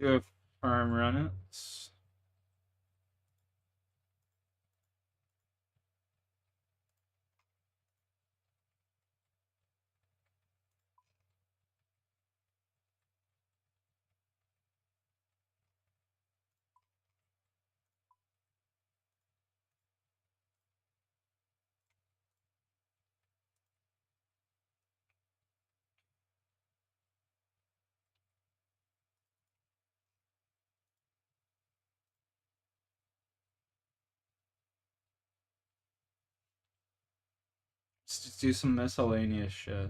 You have farm run it. Let's just do some miscellaneous shit.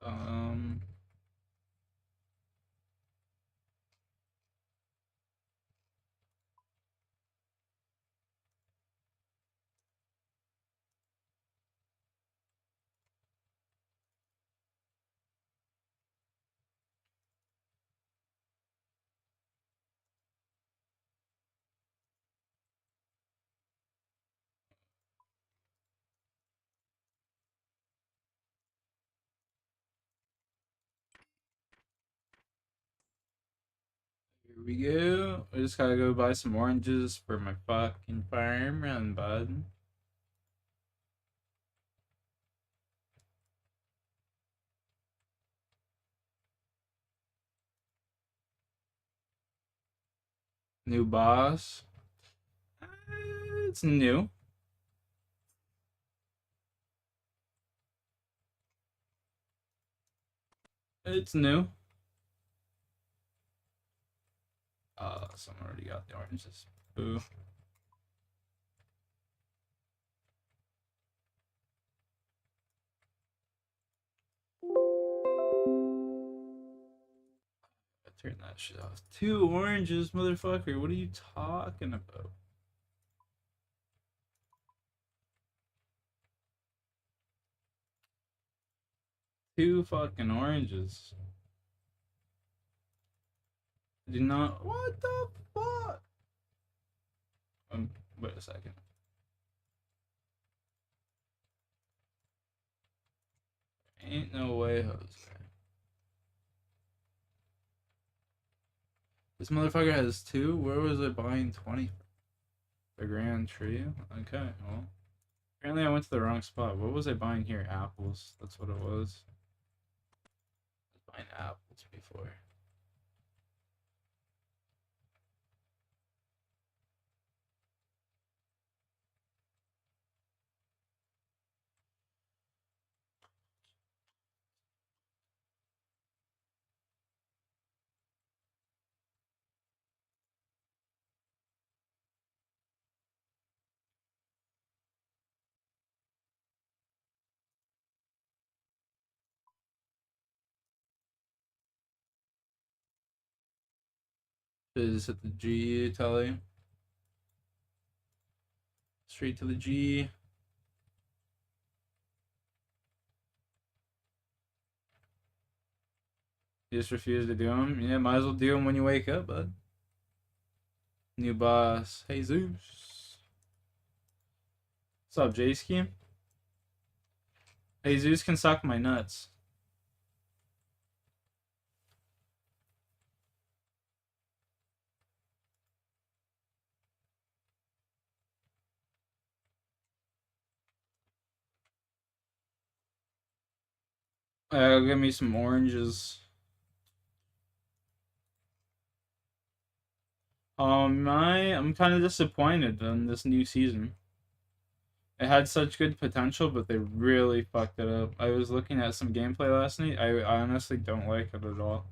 Um, Here we go. I just gotta go buy some oranges for my fucking farm run, bud. New boss. It's new. It's new. Someone already got the oranges. Boo. Turn that shit off. 2 oranges, motherfucker. What are you talking about? Two fucking oranges. I do not. What the fuck? Wait a second. Ain't no way, Jose. This motherfucker has 2? Where was I buying 20? The Grand Trio? Okay, well. Apparently I went to the wrong spot. What was I buying here? Apples. That's what it was. I was buying apples before. Is it the G, Telly? Straight to the G. You just refuse to do them? Yeah, might as well do them when you wake up, bud. New boss. Hey, Zeus. What's up, J-Ski? Hey, Zeus can suck my nuts. Give me some oranges. I'm kind of disappointed in this new season. It had such good potential, but they really fucked it up. I was looking at some gameplay last night. I honestly don't like it at all.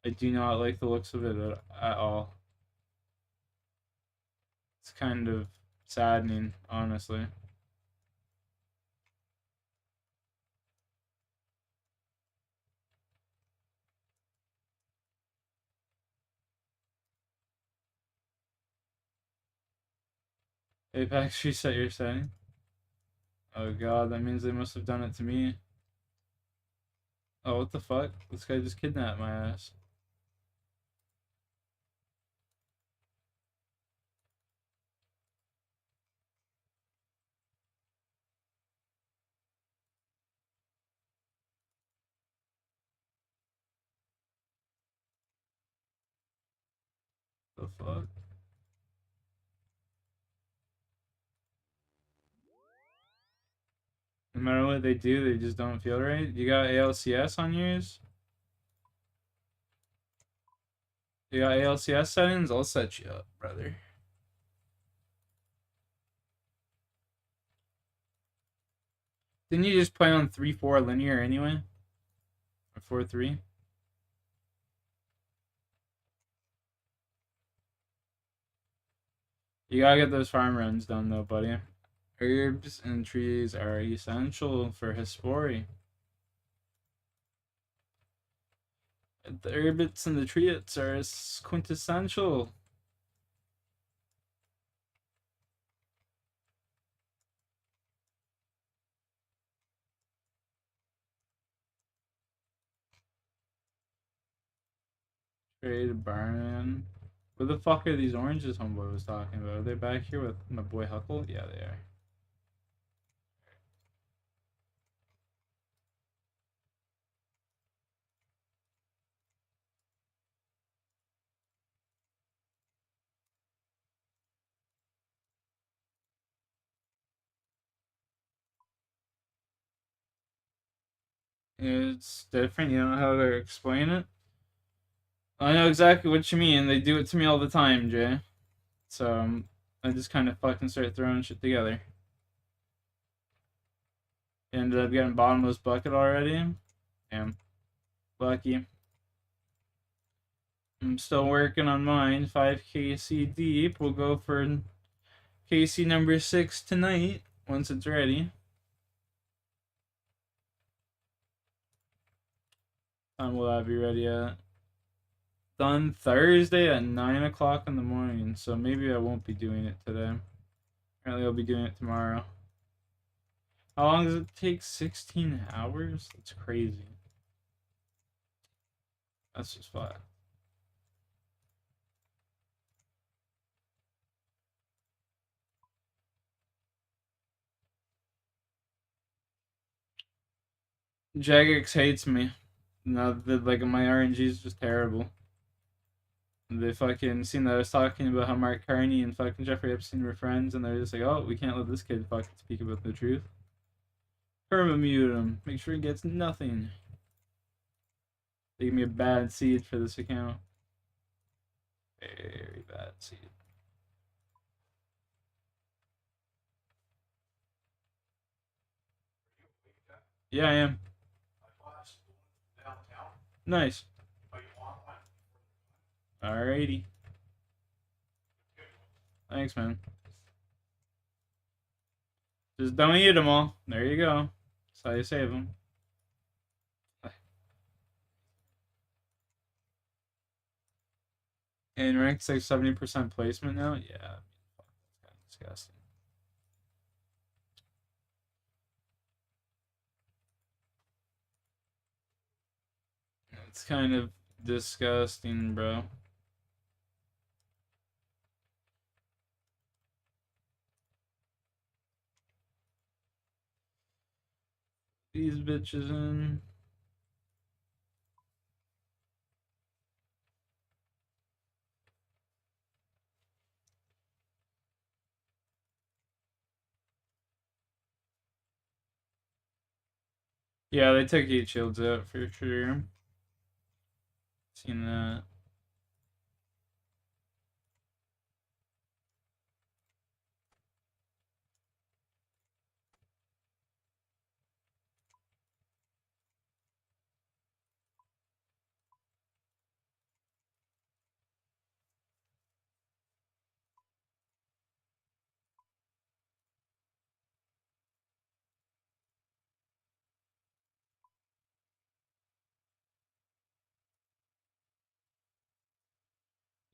I do not like the looks of it at all. It's kind of saddening, honestly. Apex reset your setting. Oh god, that means they must have done it to me. Oh, what the fuck? This guy just kidnapped my ass. The fuck? No matter what they do, they just don't feel right. You got ALCS on yours? You got ALCS settings? I'll set you up, brother. Didn't you just play on 3-4 linear anyway? Or 4-3? You gotta get those farm runs done though, buddy. Herbs and trees are essential for Hespori. The herbits and the treats are quintessential. Trade Barman. Where the fuck are these oranges homeboy was talking about? Are they back here with my boy Huckle? Yeah, they are. It's different. You don't know how to explain it. I know exactly what you mean. They do it to me all the time, Jay. So I just kind of fucking start throwing shit together. Ended up getting bottomless bucket already. Damn. Lucky. I'm still working on mine. 5 KC deep. We'll go for KC number 6 tonight once it's ready. Time will that be ready at? Done Thursday at 9 o'clock in the morning. So maybe I won't be doing it today. Apparently I'll be doing it tomorrow. How long does it take? 16 hours? That's crazy. That's just flat. Jagex hates me. Now that like my RNG is just terrible. They fucking seen that I was talking about how Mark Carney and fucking Jeffrey Epstein were friends, and they're just like, oh, we can't let this kid fucking speak about the truth. Perma-mute him. Make sure he gets nothing. They give me a bad seed for this account. Very bad seed. Yeah, I am. Nice. Alrighty. Thanks, man. Just don't eat them all. There you go. That's how you save them. And ranked like 70% placement now? Yeah. That's kind of disgusting. It's kind of disgusting, bro. These bitches in. Yeah, they took 8 shields out for sure. Seen that.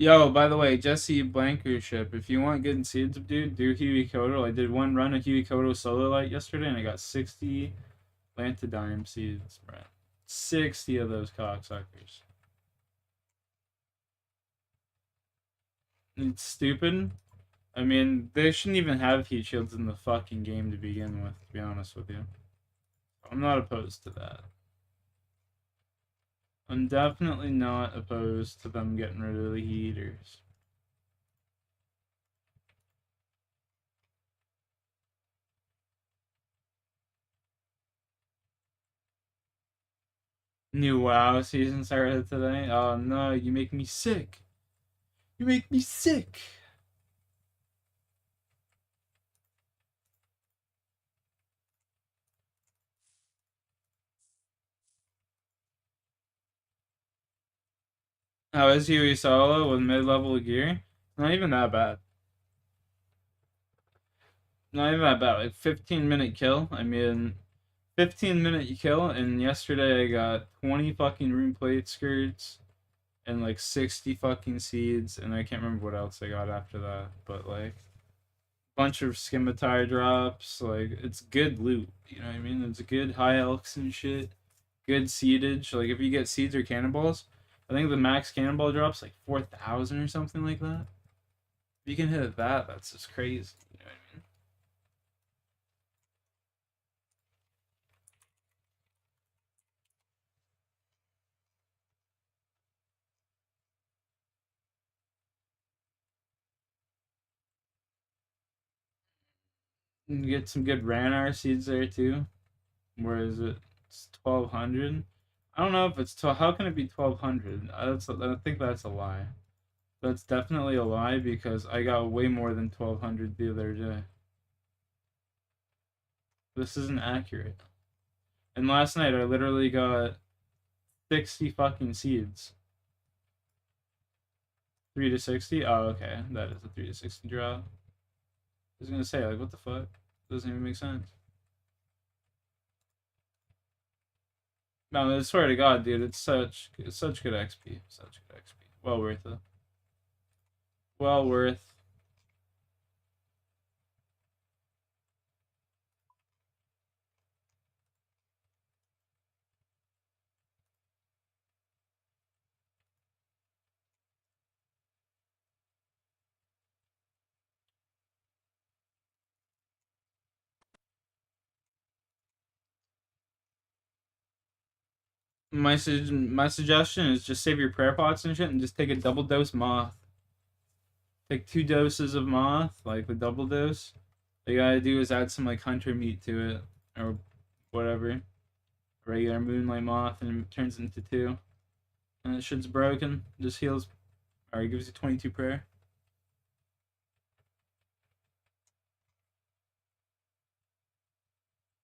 Yo, by the way, Jesse Blankership, if you want good seeds, dude, do Huey Kotal. I did one run of Huey Kotal Solo Light yesterday, and I got 60 Lantodime seeds, bro. 60 of those cocksuckers. It's stupid. I mean, they shouldn't even have heat shields in the fucking game to begin with, to be honest with you. I'm not opposed to that. I'm definitely not opposed to them getting rid of the heaters. New WoW season started today. Oh no, you make me sick. You make me sick. How is Yui Solo with mid-level gear? Not even that bad. Not even that bad. Like 15-minute kill. I mean, 15-minute kill, and yesterday I got 20 fucking rune plate skirts and like 60 fucking seeds, and I can't remember what else I got after that, but like bunch of scimitar drops. Like it's good loot. You know what I mean? It's good high elks and shit. Good seedage. Like if you get seeds or cannonballs, I think the max cannonball drops like 4,000 or something like that. If you can hit that, that's just crazy. You know what I mean? You get some good Ranar seeds there too. Where is it? It's 1,200. I don't know if it's 12. How can it be 1,200? I think that's a lie. That's definitely a lie because I got way more than 1,200 the other day. This isn't accurate. And last night I literally got 60 fucking seeds. 3 to 60? Oh, okay. That is a 3 to 60 drop. I was gonna say, like, what the fuck? Doesn't even make sense. No, I swear to God, dude, it's such good XP. Such good XP. Well worth it. Well worth. My suggestion is just save your prayer pots and shit and just take a double dose moth. Take 2 doses of moth, like the double dose. All you gotta do is add some like hunter meat to it or whatever. Regular moonlight moth and it turns into two. And the shit's broken. Just heals. Alright, gives you 22 prayer.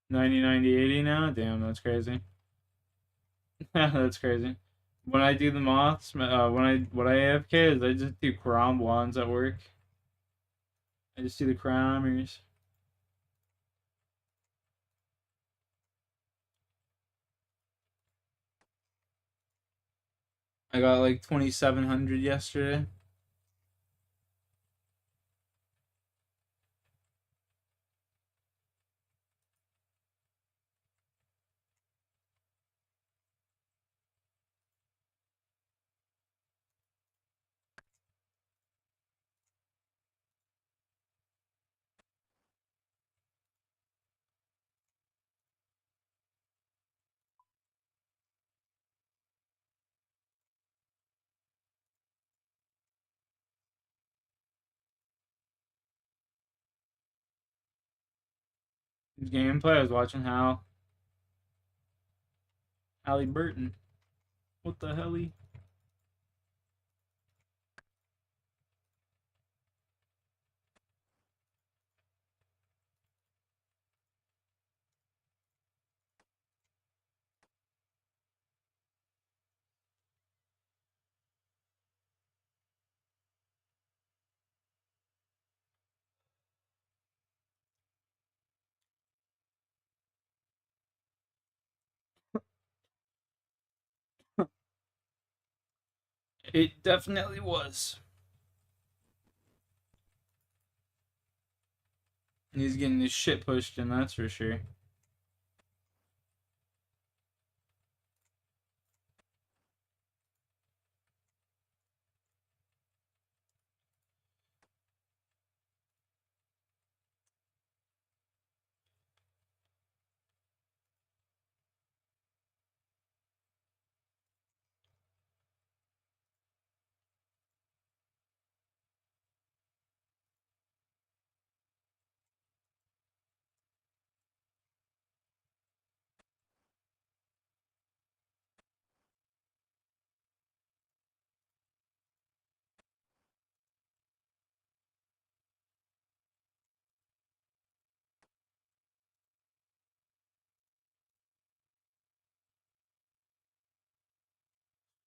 90, 90, 80 now? Damn, that's crazy. That's crazy. When I do the moths, what I AFK is I just do Karam wands at work. I just do the Karamers. I got like 2,700 yesterday. Gameplay, I was watching Halliburton. What the hell? It definitely was. He's getting his shit pushed in, that's for sure.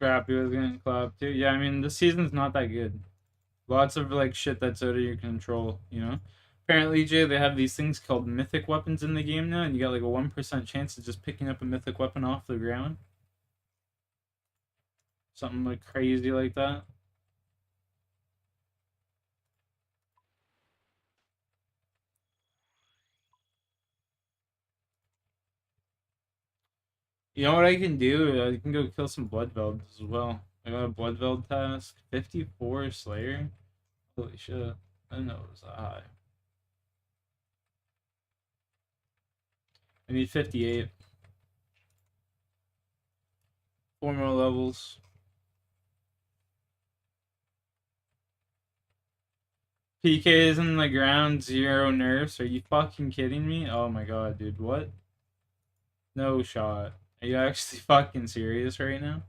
Crap, he was getting clapped too. Yeah, I mean, the season's not that good. Lots of like shit that's out of your control, you know? Apparently, Jay, they have these things called mythic weapons in the game now, and you got like a 1% chance of just picking up a mythic weapon off the ground. Something like crazy like that. You know what I can do? I can go kill some Bloodveld as well. I got a Bloodveld task. 54 Slayer? Holy shit. I didn't know it was that high. I need 58. 4 more levels. PK is in the ground, 0 nerfs. Are you fucking kidding me? Oh my god, dude. What? No shot. Are you actually fucking serious right now?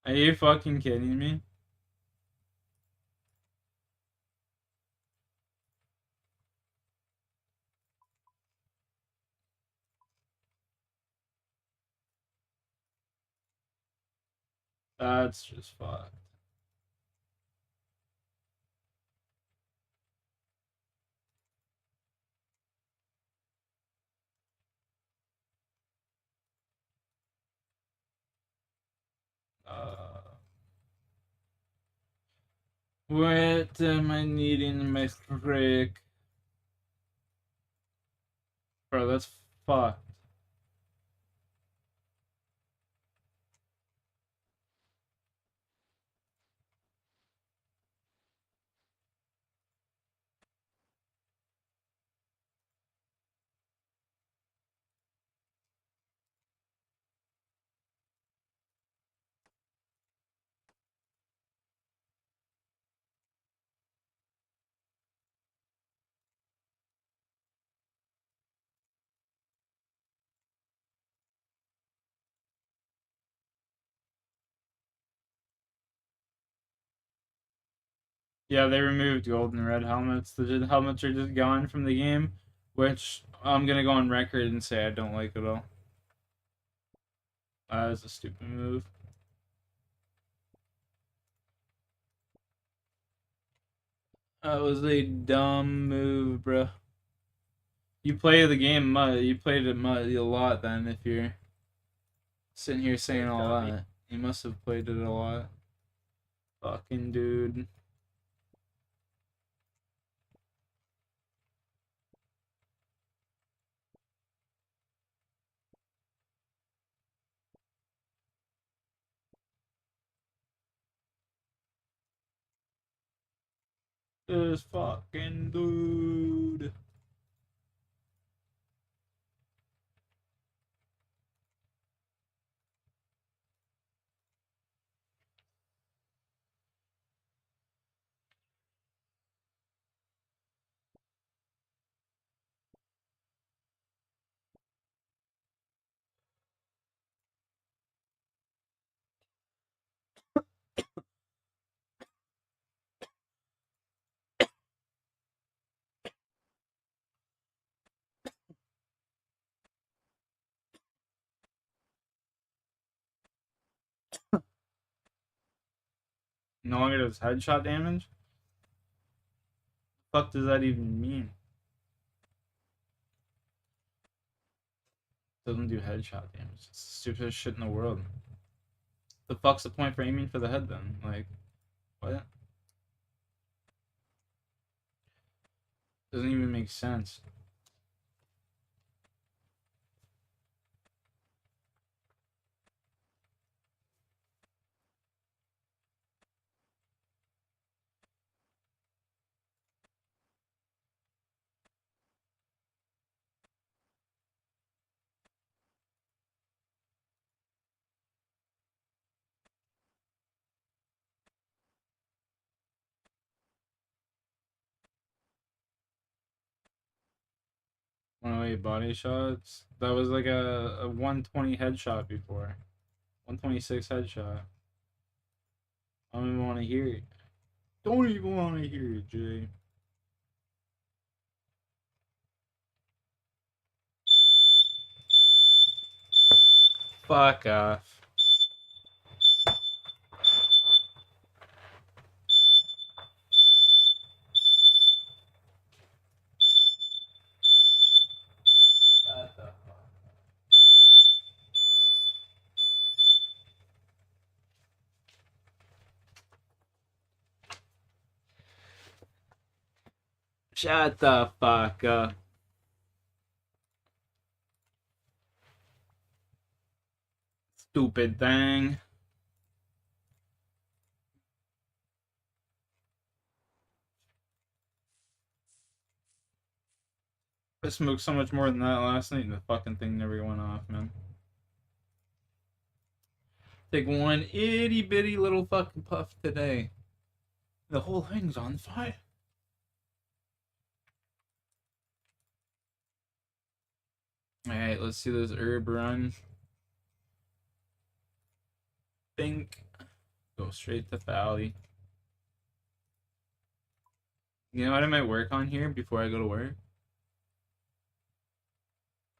Are you fucking kidding me? That's just fucked. Uh, what am I needing my frick? Bro, that's fucked. Yeah, they removed gold and red helmets. The helmets are just gone from the game, which I'm gonna go on record and say I don't like at all. That was a stupid move. That was a dumb move, bro. You play the game you played it a lot then if you're sitting here saying all that. You must have played it a lot. Fucking dude. This fucking dude. No longer does headshot damage? Fuck does that even mean? Doesn't do headshot damage. It's the stupidest shit in the world. The fuck's the point for aiming for the head then? Like, what? Doesn't even make sense. Oh wait, body shots. That was like a 120 headshot before. 126 headshot. I don't even want to hear it. Don't even want to hear it, Jay. Fuck off. Shut the fuck. Shut the fuck up. Stupid thing. I smoked so much more than that last night and the fucking thing never went off, man. Take one itty bitty little fucking puff today. The whole thing's on fire. Alright, let's see this herb run. Think. Go straight to Valley. You know what I might work on here before I go to work?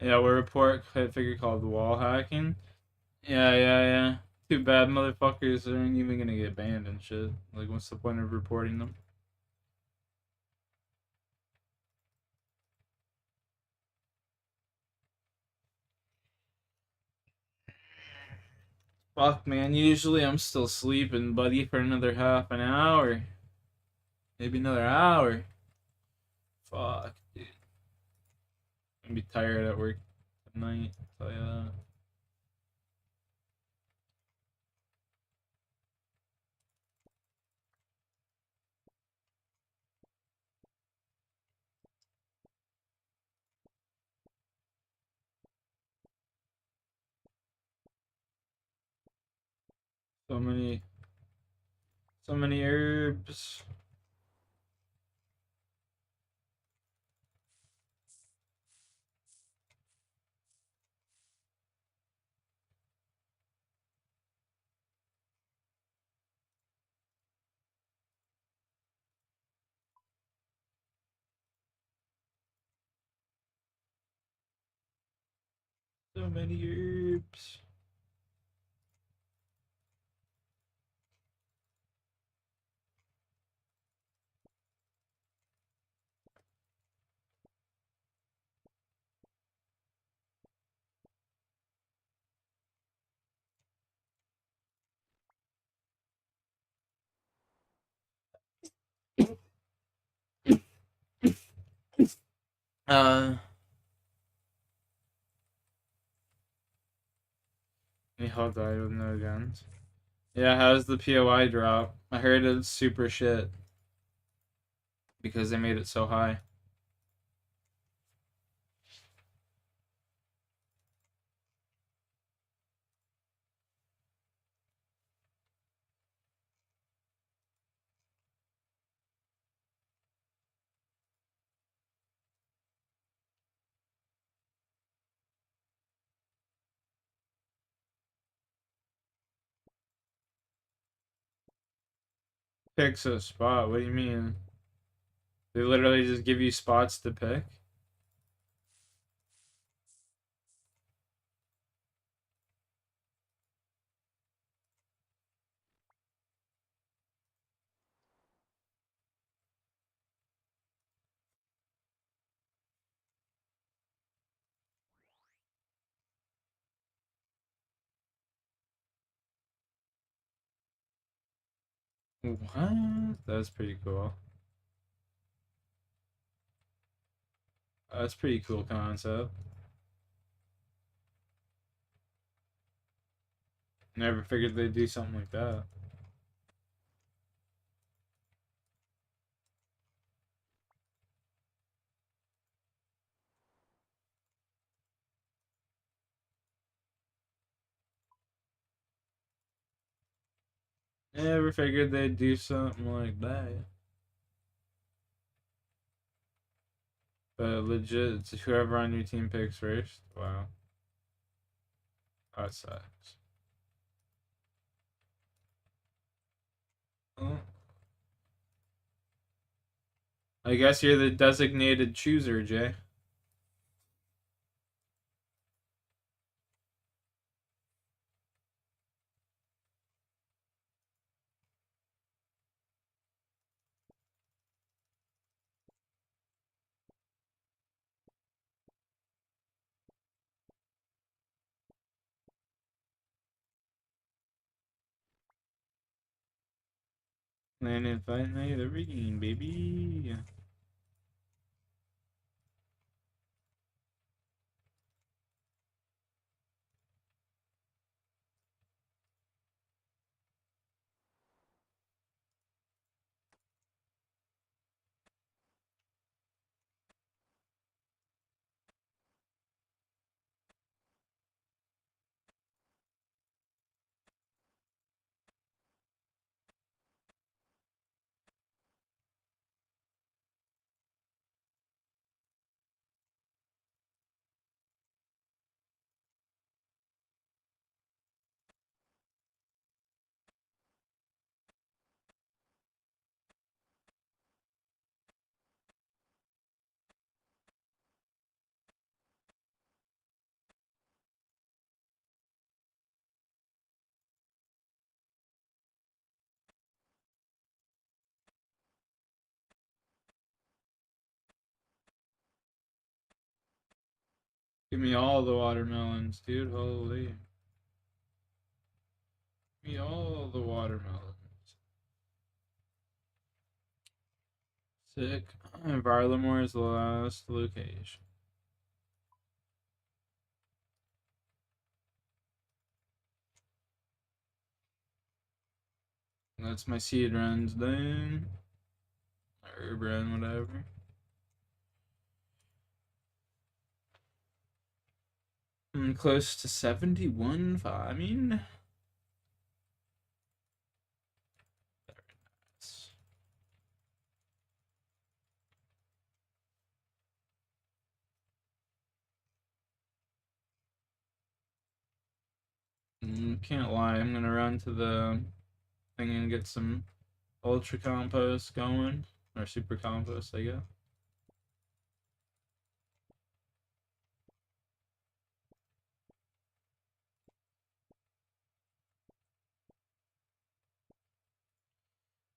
Yeah, we report a figure called wall hacking. Yeah. Too bad motherfuckers aren't even gonna get banned and shit. Like, what's the point of reporting them? Fuck, man. Usually I'm still sleeping, buddy, for another half an hour. Maybe another hour. Fuck, dude. I'm gonna be tired at work tonight, I'll tell you that. So many, so many herbs. So many herbs. Uh, Mihal died with no guns. Yeah, how's the POI drop? I heard it's super shit because they made it so high. Picks a spot. What do you mean? They literally just give you spots to pick? What? That's pretty cool. That's pretty cool concept. Never figured they'd do something like that. Never figured they'd do something like that. But legit, it's whoever on your team picks first. Wow. That sucks. Well, I guess you're the designated chooser, Jay. Landing fight night, the rigging, baby. Give me all the watermelons, dude. Holy. Give me all the watermelons. Sick. Varlamore is the last location. That's my seed runs done. Herb run, whatever. I'm close to 71 farming. Very nice. Can't lie, I'm gonna run to the thing and get some ultra compost going. Or super compost, I guess.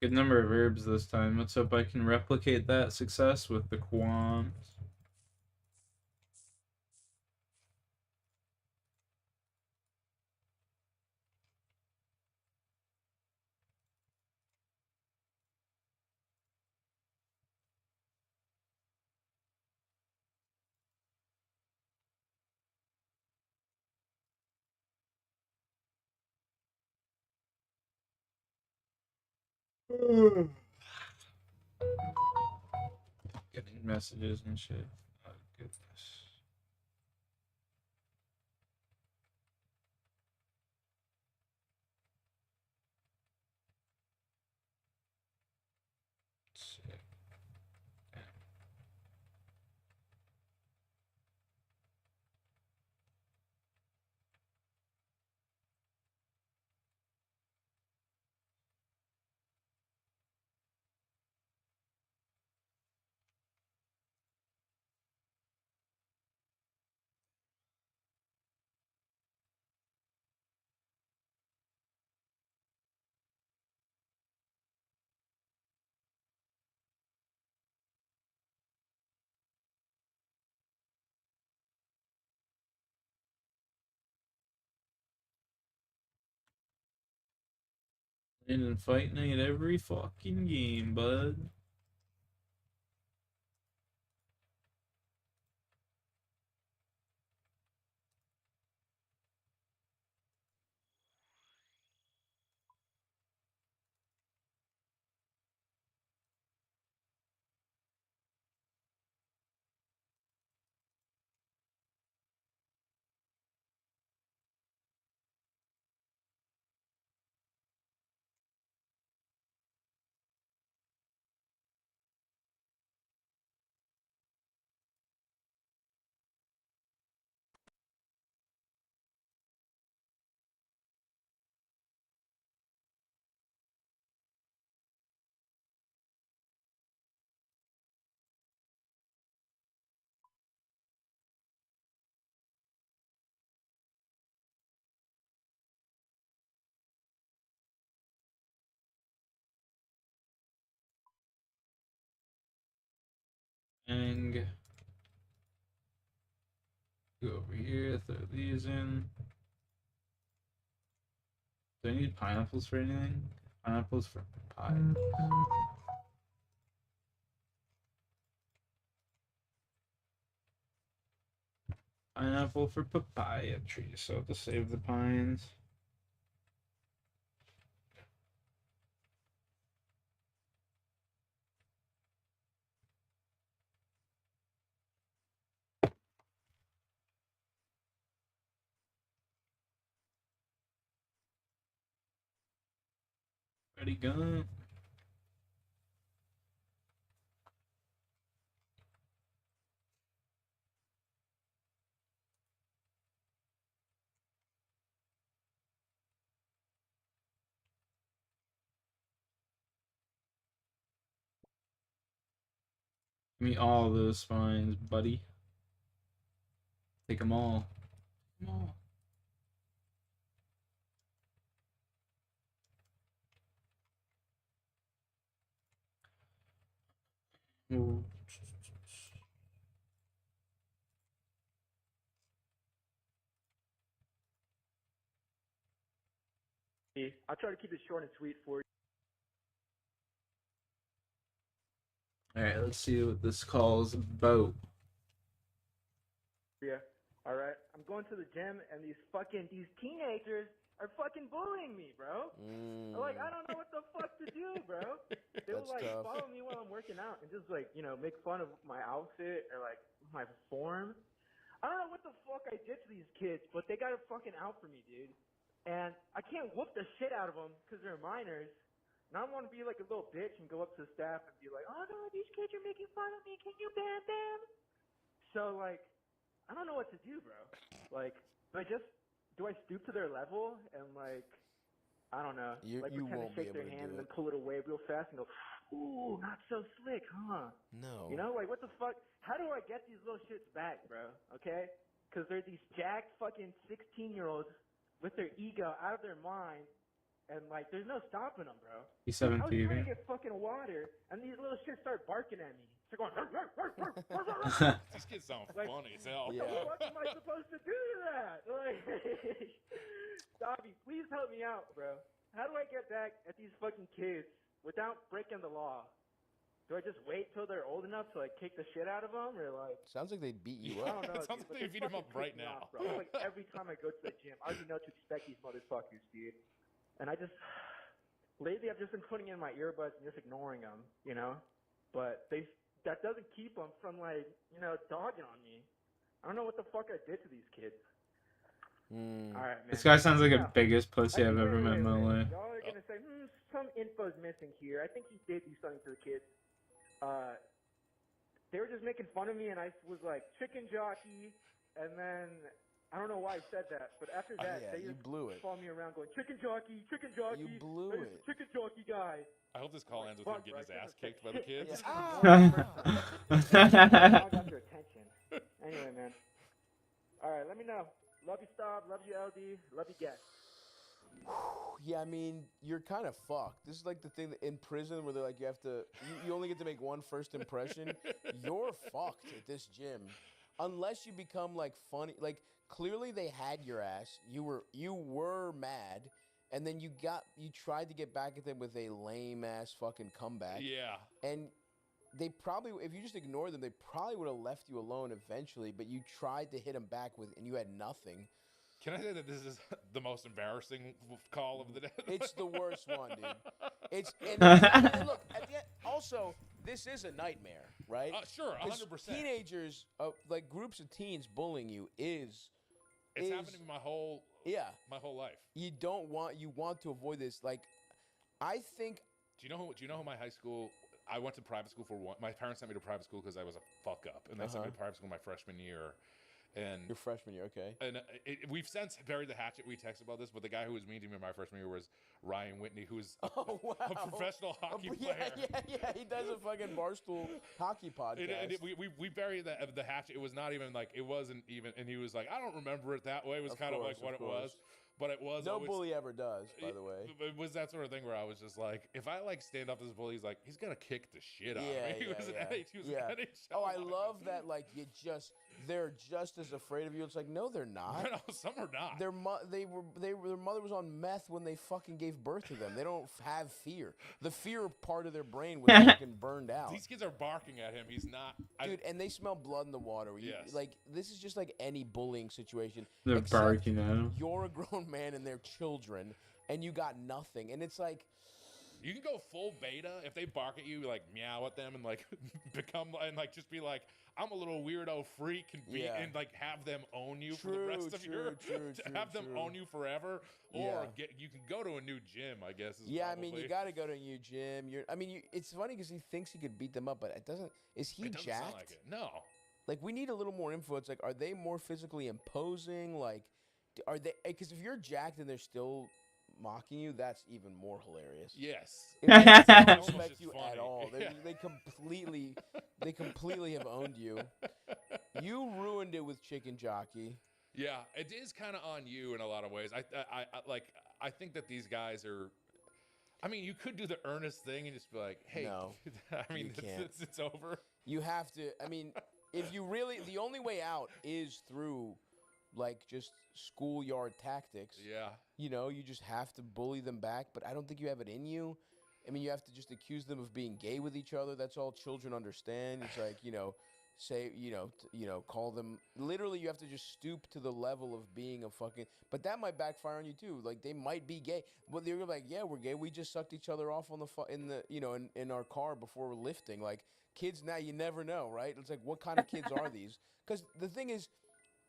Good number of herbs this time. Let's hope I can replicate that success with the quams. Getting messages and shit. Oh, goodness. Sick. In Fight Night every fucking game, bud. And go over here, throw these in. Do I need pineapples for anything? Pineapples for pie. Pineapple for papaya tree, so to save the pines. Ready, go. Give me all those spines, buddy. Take them all. Take 'em all. Ooh. I'll try to keep it short and sweet for you. Alright, let's see what this call is about. Yeah. All right. I'm going to the gym, and these teenagers are fucking bullying me, bro. Like, I don't know what the fuck to do, bro. They will, like, tough. follow me while I'm working out and just, like, make fun of my outfit or, like, my form. I don't know what the fuck I did to these kids, but they got it fucking out for me, dude. And I can't whoop the shit out of them because they're minors. And I want to be like a little bitch and go up to the staff and be like, oh no, these kids are making fun of me. Can you ban them? So, like, I don't know what to do, bro. Like, do I stoop to their level and, like, I don't know, You pretend to won't be shake able their to hand do and then it. pull it away real fast and go, ooh, not so slick, huh? No. You know, like, what the fuck? How do I get these little shits back, bro? Okay? Because they're these jacked fucking 16-year-olds with their ego out of their mind, and, like, there's no stopping them, bro. He's Dude, I was 17. trying to get fucking water, and these little shits start barking at me. They're going, "Rrr, rrr, rrr, rrr, rrr, rrr." These kids sound Like, funny as hell. What the fuck am I supposed to do to that? Like, Dobby, please help me out, bro. How do I get back at these fucking kids without breaking the law? Do I just wait till they're old enough to, like, kick the shit out of them, or, like... Sounds like they beat you I up. don't know, It sounds dude, like they beat him up right fucking piss me now. off, bro. It's like every time I go to the gym, I already know to expect these motherfuckers, dude. And I just... Lately, I've just been putting in my earbuds and just ignoring them, you know? But that doesn't keep them from, like, dogging on me. I don't know what the fuck I did to these kids. All right, man. This guy sounds like Now, the biggest pussy I've ever met in my life. Y'all are gonna say, some info's missing here. I think he did do something to the kids. They were just making fun of me, and I was like, chicken jockey, and then I don't know why I said that, but after that, Yeah, they you just blew it. follow me around going, chicken jockey, chicken jockey. You blew Hey, it. Chicken jockey guy. I hope this call ends with him getting his ass kicked by the kids. Now I got your attention. Anyway, man. All right, let me know. Love you, Stav. Love you, LD. Love you, Guest. Yeah, I mean, you're kind of fucked. This is like the thing that in prison where they're like, you only get to make one first impression. You're fucked at this gym. Unless you become, like, funny. Like, clearly they had your ass. You were mad. and then you tried to get back at them with a lame ass fucking comeback. Yeah. And they probably, if you just ignored them, they probably would have left you alone eventually. But you tried to hit them back and you had nothing. Can I say that this is the most embarrassing call of the day? It's the worst one, dude. And look, at the end, also, this is a nightmare, right? Sure, 'Cause 100%. Teenagers, like groups of teens bullying you It's happened to me my whole life. You want to avoid this. Like, I think. Do you know who my high school? I went to private school for one. My parents sent me to private school because I was a fuck up, and they sent me to private school my freshman year. And Your freshman year, okay. And we've since buried the hatchet. We texted about this, but the guy who was mean to me my freshman year was Ryan Whitney, who's a professional hockey player. Yeah. He does a fucking Barstool hockey podcast. And we buried the hatchet. It was not even like, it wasn't even, and he was like, I don't remember it that way. It was kind of like what it was. But it was no always, bully ever does, by the way. It was that sort of thing where I was just like, if I like stand up to this bully, he's gonna kick the shit out of me. He was an NHL. Oh, I love that. Like they're just as afraid of you. It's like, no, they're not. No, some are not. Their mother was on meth when they fucking gave birth to them. They don't have fear. The fear part of their brain was fucking burned out. These kids are barking at him. He's not. Dude, and they smell blood in the water. Yes. Like, this is just like any bullying situation. They're barking at him. You're a grown man and they're children, and you got nothing. And it's like, you can go full beta if they bark at you, like meow at them and like become and like just be like, I'm a little weirdo freak and like have them own you for the rest of your have them own you forever, or you can go to a new gym, I guess. I mean, you got to go to a new gym. It's funny because he thinks he could beat them up, but it doesn't. Is he it doesn't jacked? Sound like it. No. Like, we need a little more info. It's like, are they more physically imposing? Like, are they? Because if you're jacked and they're still mocking you, that's even more hilarious. Yes. If they don't respect you at all. They completely have owned you. You ruined it with Chicken Jockey. Yeah, it is kind of on you in a lot of ways. I think that these guys are. I mean, you could do the earnest thing and just be like, "Hey, no, I mean, it's over." You have to. I mean, if you really, the only way out is through, like, just schoolyard tactics. Yeah. You just have to bully them back, but I don't think you have it in you. I mean, you have to just accuse them of being gay with each other. That's all children understand. It's like, say, call them. Literally, you have to just stoop to the level of being a fucking. But that might backfire on you too. Like, they might be gay, but they're like, yeah, we're gay. We just sucked each other off on in our car before lifting. Like, kids now, you never know, right? It's like, what kind of kids are these? Because the thing is,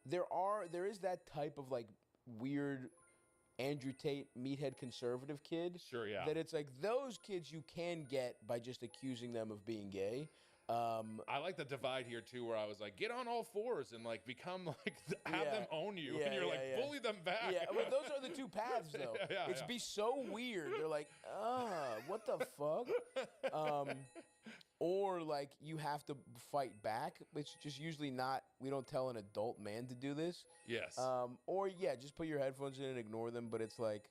there is that type of like weird Andrew Tate meathead conservative kid. Sure, yeah. That it's like those kids you can get by just accusing them of being gay. I like the divide here too, where I was like, get on all fours and like become like have them own you, and you're like bully them back. Yeah, but those are the two paths though. Be so weird. They're like, what the fuck? Or like you have to fight back. It's just usually not. We don't tell an adult man to do this. Yes. Or just put your headphones in and ignore them. But it's like,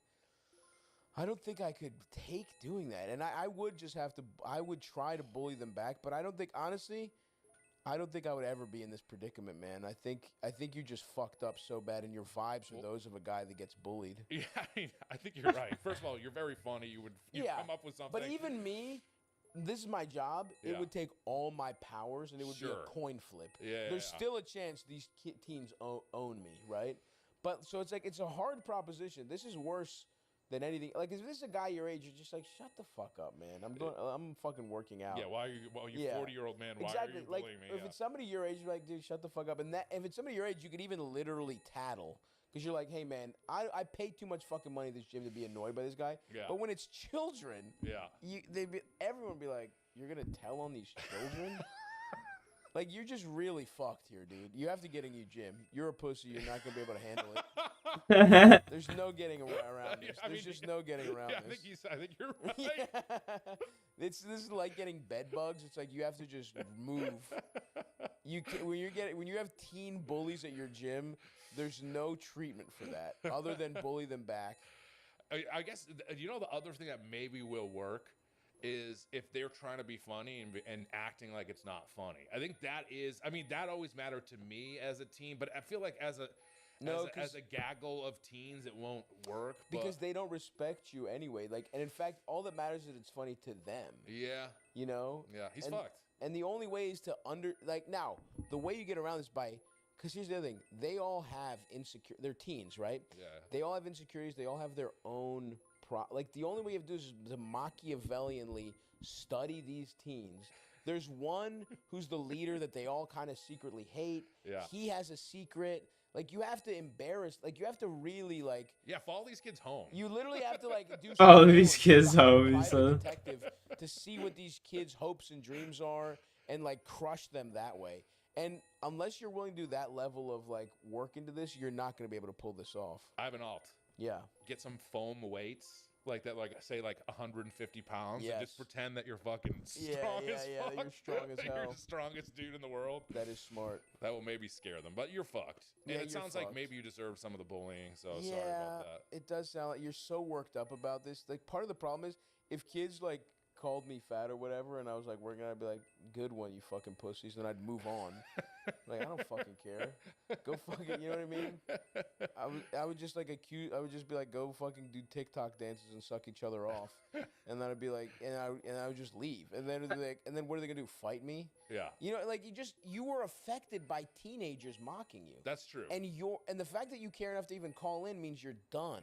I don't think I could take doing that. And I would just have to. I would try to bully them back. But I don't think, honestly, I would ever be in this predicament, man. I think you just fucked up so bad, and your vibes are those of a guy that gets bullied. Yeah, I think you're right. First of all, you're very funny. You come up with something. But even me. This is my job. It would take all my powers, and it would be a coin flip. There's still a chance these teams own me, right? But so it's like it's a hard proposition. This is worse than anything. Like, if this is a guy your age, you're just like, shut the fuck up, man. I'm fucking working out. Yeah, why are you? Well, you 40-year-old man. Why are you bullying me? If it's somebody your age, you're like, dude, shut the fuck up. And if it's somebody your age, you could even literally tattle. Because you're like, hey, man, I pay too much fucking money to this gym to be annoyed by this guy. Yeah. But when it's children, everyone would be like, you're going to tell on these children? Like, you're just really fucked here, dude. You have to get a new gym. You're a pussy. You're not going to be able to handle it. There's no getting around this. There's just no getting around this. I think you're right. This is like getting bed bugs. It's like you have to just move. When you have teen bullies at your gym, there's no treatment for that other than bully them back. I guess the other thing that maybe will work is if they're trying to be funny and acting like it's not funny. I think that always mattered to me as a teen, but I feel like as No, as a gaggle of teens, it won't work. Because they don't respect you anyway. Like, and in fact, all that matters is it's funny to them. Yeah. You know? Yeah, he's fucked. And the only way is to now, the way you get around this because here's the other thing. They all have they're teens, right? Yeah. They all have insecurities. They all have their own the only way you have to do is to Machiavellianly study these teens. There's one who's the leader that they all kind of secretly hate. Yeah. He has a secret. Like, you have to you have to really, Yeah, follow these kids home. You literally have to, do follow these kids home, detective to see what these kids' hopes and dreams are and, crush them that way. And unless you're willing to do that level of, work into this, you're not going to be able to pull this off. I have an alt. Yeah. Get some foam weights. Like that, say 150 pounds, yes. and just pretend that you're fucking strong as fuck. That you're strong as hell. You're the strongest dude in the world. That is smart. That will maybe scare them, but you're fucked. And Yeah, it sounds like maybe you deserve some of the bullying, so sorry about that. It does sound like you're so worked up about this. Part of the problem is if kids called me fat or whatever, and I was like, we're gonna be like, good one, you fucking pussies, then I'd move on. I don't fucking care. Go fucking, you know what I mean? I would just I would just be like, go fucking do TikTok dances and suck each other off, and then I'd be like, and I would just leave, and then and then what are they gonna do? Fight me? Yeah. You know, you were affected by teenagers mocking you. That's true. And the fact that you care enough to even call in means you're done.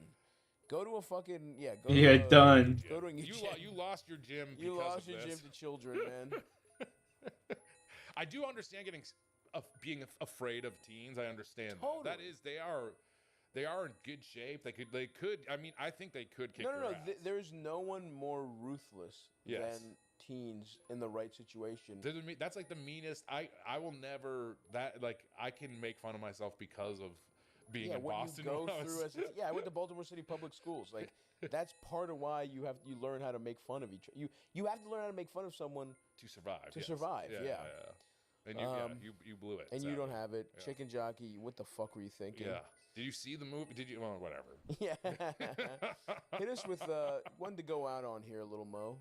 Go to a fucking You're done. Go to a new gym. You lost your gym. You because lost of your this. gym to children, man. I do understand being afraid of teens. I understand Totally. that is they are in good shape. They could. I mean, I think they could kick your ass. There's no one more ruthless Yes. than teens in the right situation. That's the meanest. I will never I can make fun of myself because of being in what Boston. you go through I went to Baltimore City Public Schools. That's part of why you learn how to make fun of each. You have to learn how to make fun of someone to survive. To survive, yeah. And you blew it. And sadly. you don't have it. Yeah. Chicken Jockey, what the fuck were you thinking? Yeah. Did you see the movie? Did you? Well, whatever. Yeah. Hit us with one to go out on here, little Mo.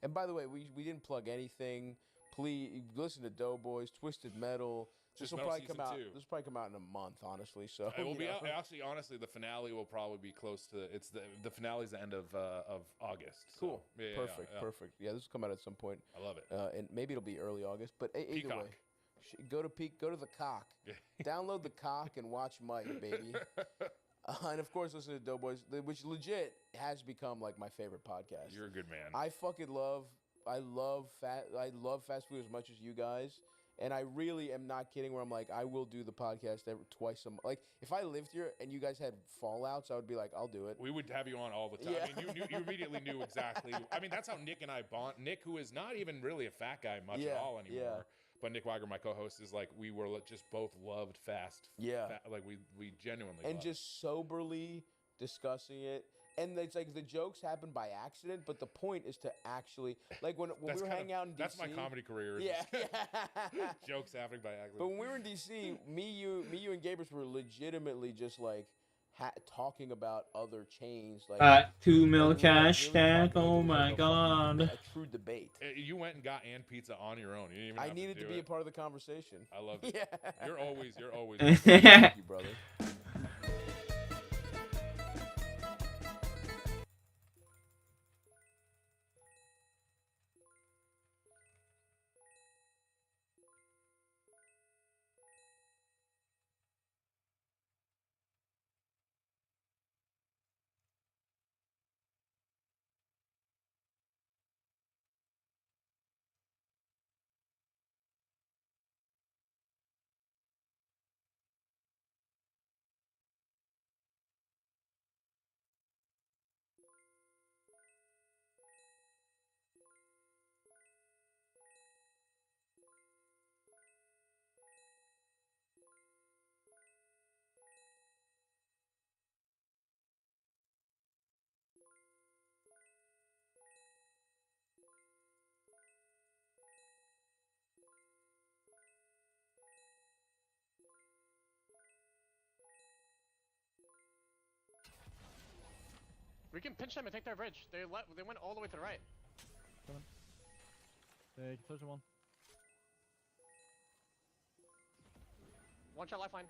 And by the way, we didn't plug anything. Please listen to Doughboys, Twisted Metal. This will probably come out. This will probably come out in a month, honestly. So it will be out, actually. Honestly, the finale will probably be close to. It's the finale's the end of August. Cool. So, yeah, Perfect. Yeah, this will come out at some point. I love it. And maybe it'll be early August, but either Peacock. way, go to the Cock. Download the Cock and watch Mike, baby. And of course, listen to Doughboys, which legit has become my favorite podcast. You're a good man. I love fast food as much as you guys. And I really am not kidding where I'm I will do the podcast twice a month. If I lived here and you guys had fallouts, I would be like, I'll do it. We would have you on all the time. Yeah. I mean, you immediately knew exactly. I mean, that's how Nick and I bond. Nick, who is not even really a fat guy much at all anymore. Yeah. But Nick Weiger, my co-host, is we were just both loved fast. Yeah. We genuinely and loved. Just soberly discussing it. And it's the jokes happen by accident, but the point is to actually when we were hanging out in DC. That's my comedy career. Yeah. Jokes happening by accident. But when we were in DC, me, you, and Gabrus were legitimately just talking about other chains. 2 mil cash stack. Oh my god. A true debate. You went and got Ann Pizza on your own. You didn't even have I needed to be a part of the conversation. I love it. Yeah. You're always. Thank you, brother. We can pinch them and take their bridge. They went all the way to the right. Coming. They close to one. One shot lifeline.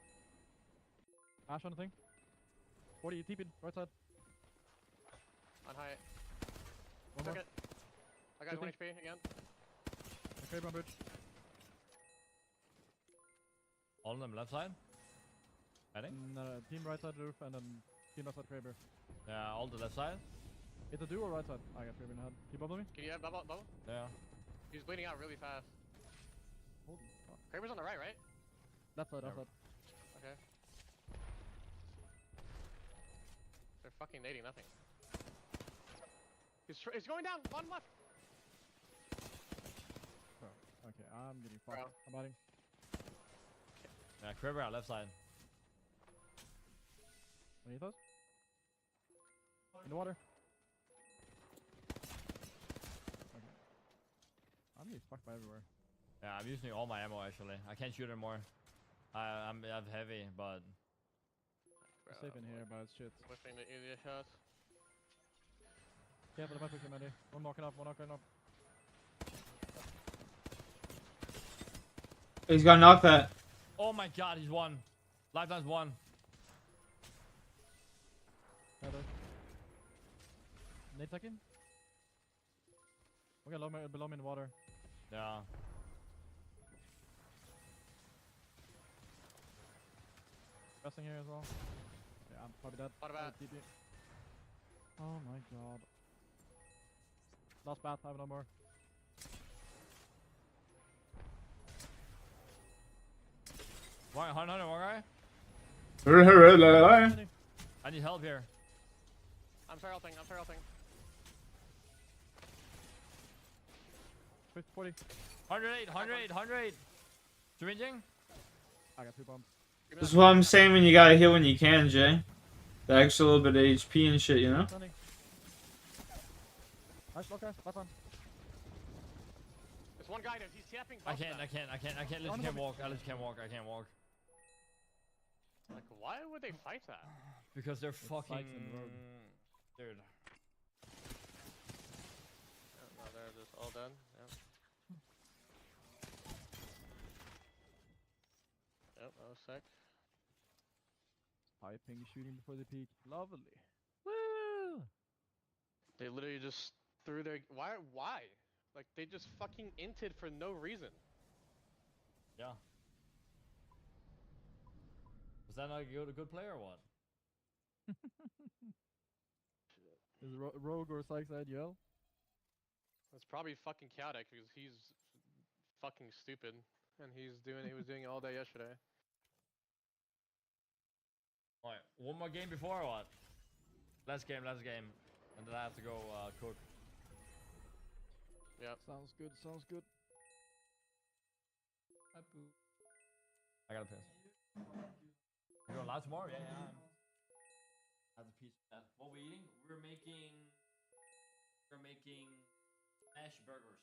Ash on the thing. 40, TP, right side. On high. One more. Took it. I got 1 HP again. Okay, on bridge. All of them left side. Heading. Team right side roof and then team left side Kraber. Yeah, all the left side. Hit the duo or right side? I got Kraber in the head. Can you bubble me? Can you have bubble? Yeah. He's bleeding out really fast. Holy fuck. Kraber's on the right? Left side, left side. Okay. They're fucking nading nothing. He's going down. One left. Oh, okay, I'm getting fucked. Bro. I'm hiding. Yeah, Kraber on left side. Underneath us? In the water. Okay. I'm getting fucked by everywhere. Yeah, I'm using all my ammo actually. I can't shoot anymore. I have heavy, but I'm safe in here, but it's shit. Whipping the idiot shots. Careful, the weapon Mandy. One knocking up, one knocking up. He's got knocked that. oh my god, he's one. Lifetime's one. Heather. Nade second? Okay, below me in the water. Yeah. Resting here as well. Yeah, I'm probably dead. What about? TP. Oh my god. Last bat, I have no more. One hunter, one guy. Mandy. I need help here. I'm feralting. 40. 108. Syringing. I got 2 bombs. This is what I'm saying when you gotta heal when you can, Jay. The extra little bit of HP and shit, you know? Standing. Nice block, guys. Last one. There's one guy there. He's tapping. I can't. Literally can't walk. I literally can't walk. I can't walk. Like, why would they fight that? Because they're fucking. sites in the road. Dude. No, they're just all done. Yep. Yep, that was sick. Piping, shooting before the peak. Lovely. Woo! They literally just threw their. Why? Like, they just fucking inted for no reason. Yeah. Was that not a good player or what? Is Rogue or Sykes IDL? It's probably fucking chaotic because he's fucking stupid and he was doing it all day yesterday. Alright, one more game before or what? Last game. And then I have to go cook. Yep. Sounds good, sounds good. I gotta piss. You going live tomorrow? Yeah. That's a piece. What we eating? We're making Ash burgers.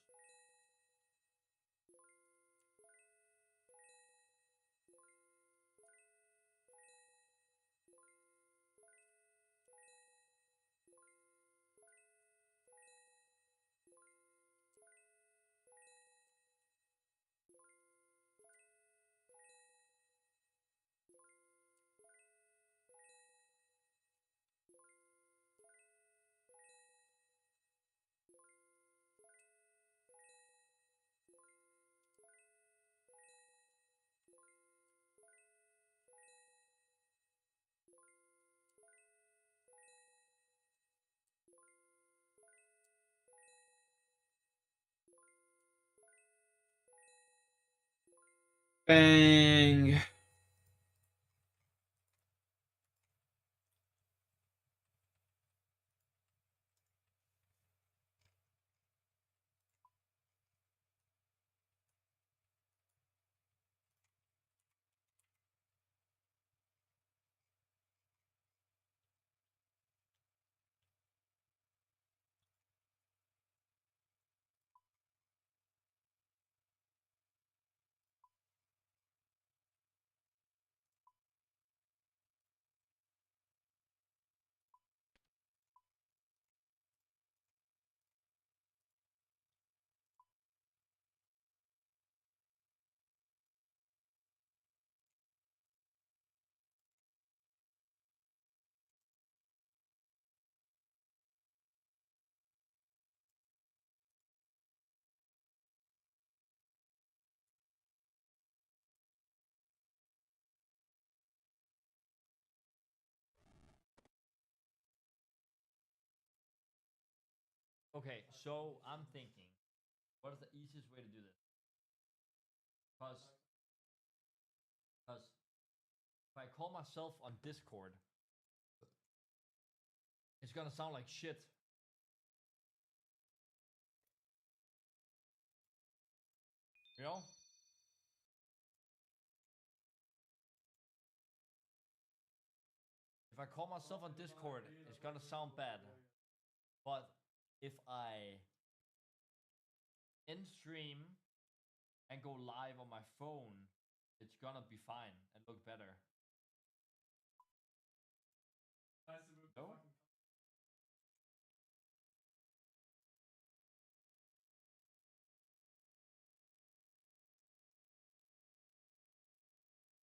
Bang. Okay, so I'm thinking, what is the easiest way to do this? Because if I call myself on Discord, it's gonna sound like shit. You know? If I call myself on Discord, it's gonna sound bad. But if I end stream and go live on my phone, it's gonna be fine and look better. No?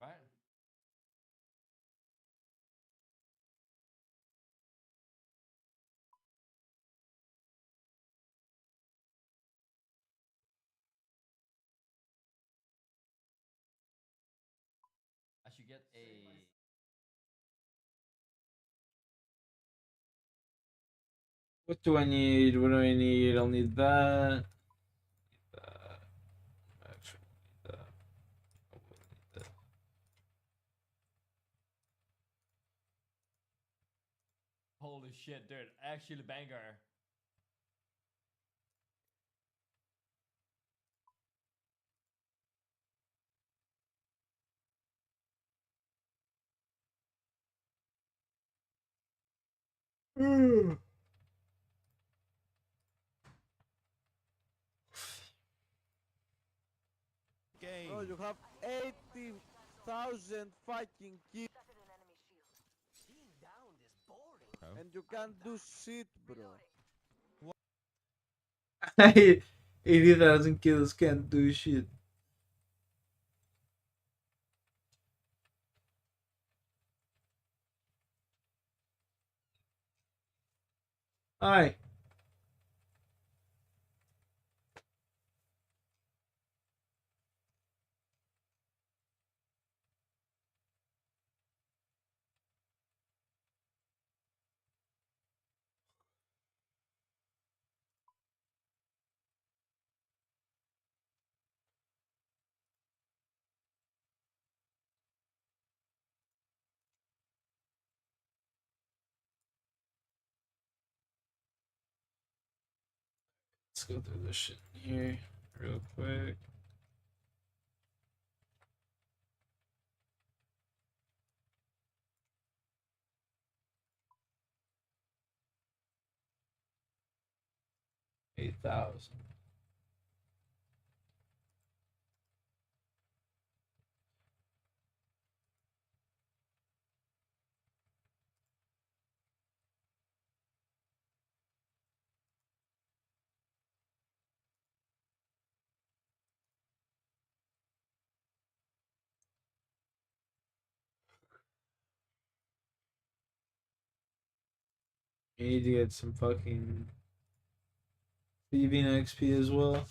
Right? I should get a. What do I need? What do I need? I'll need that. Actually, need that. I will need that. Holy shit, dude. Actually, banger. Bro, you have 80,000 fucking kills. And you can't do shit, bro. 80,000 kills can't do shit. Hi. Let's go through this shit here real quick. $8,000. You need to get some fucking thieving XP as well.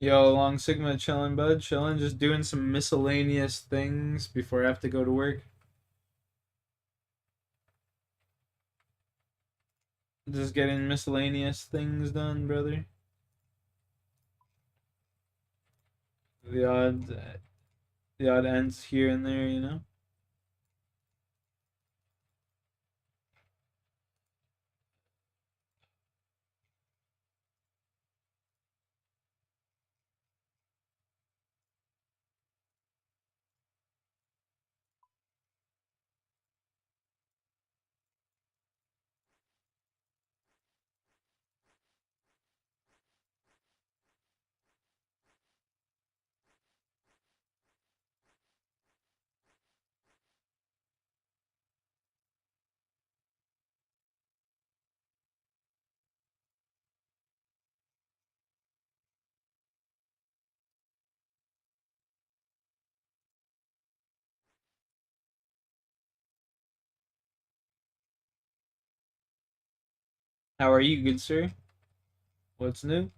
Yo, Long Sigma chilling, bud. Chilling, just doing some miscellaneous things before I have to go to work. Just getting miscellaneous things done, brother. The odd ends here and there, you know. How are you, good sir? What's new?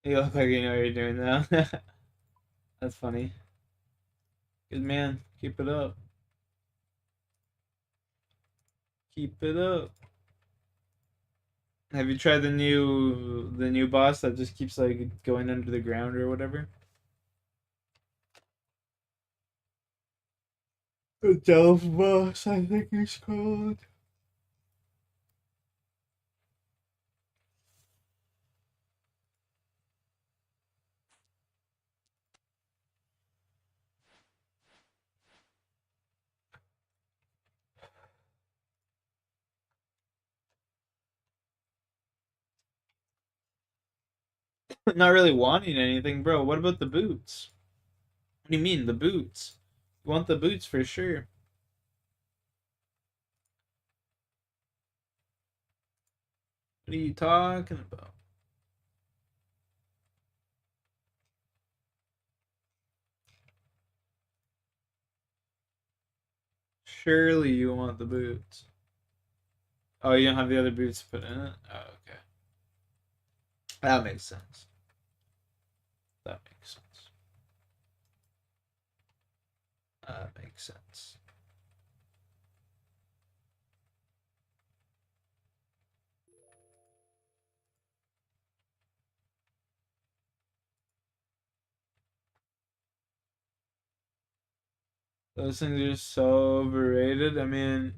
You look like you know what you're doing now. That's funny. Good man. Keep it up. Keep it up. Have you tried the new boss that just keeps like going under the ground or whatever? The Delve boss, I think it's called. Not really wanting anything, bro. What about the boots? What do you mean, the boots? You want the boots for sure. What are you talking about? Surely you want the boots. Oh, you don't have the other boots put in it? Oh, okay. That makes sense. That makes sense. That makes sense. Those things are so overrated. I mean,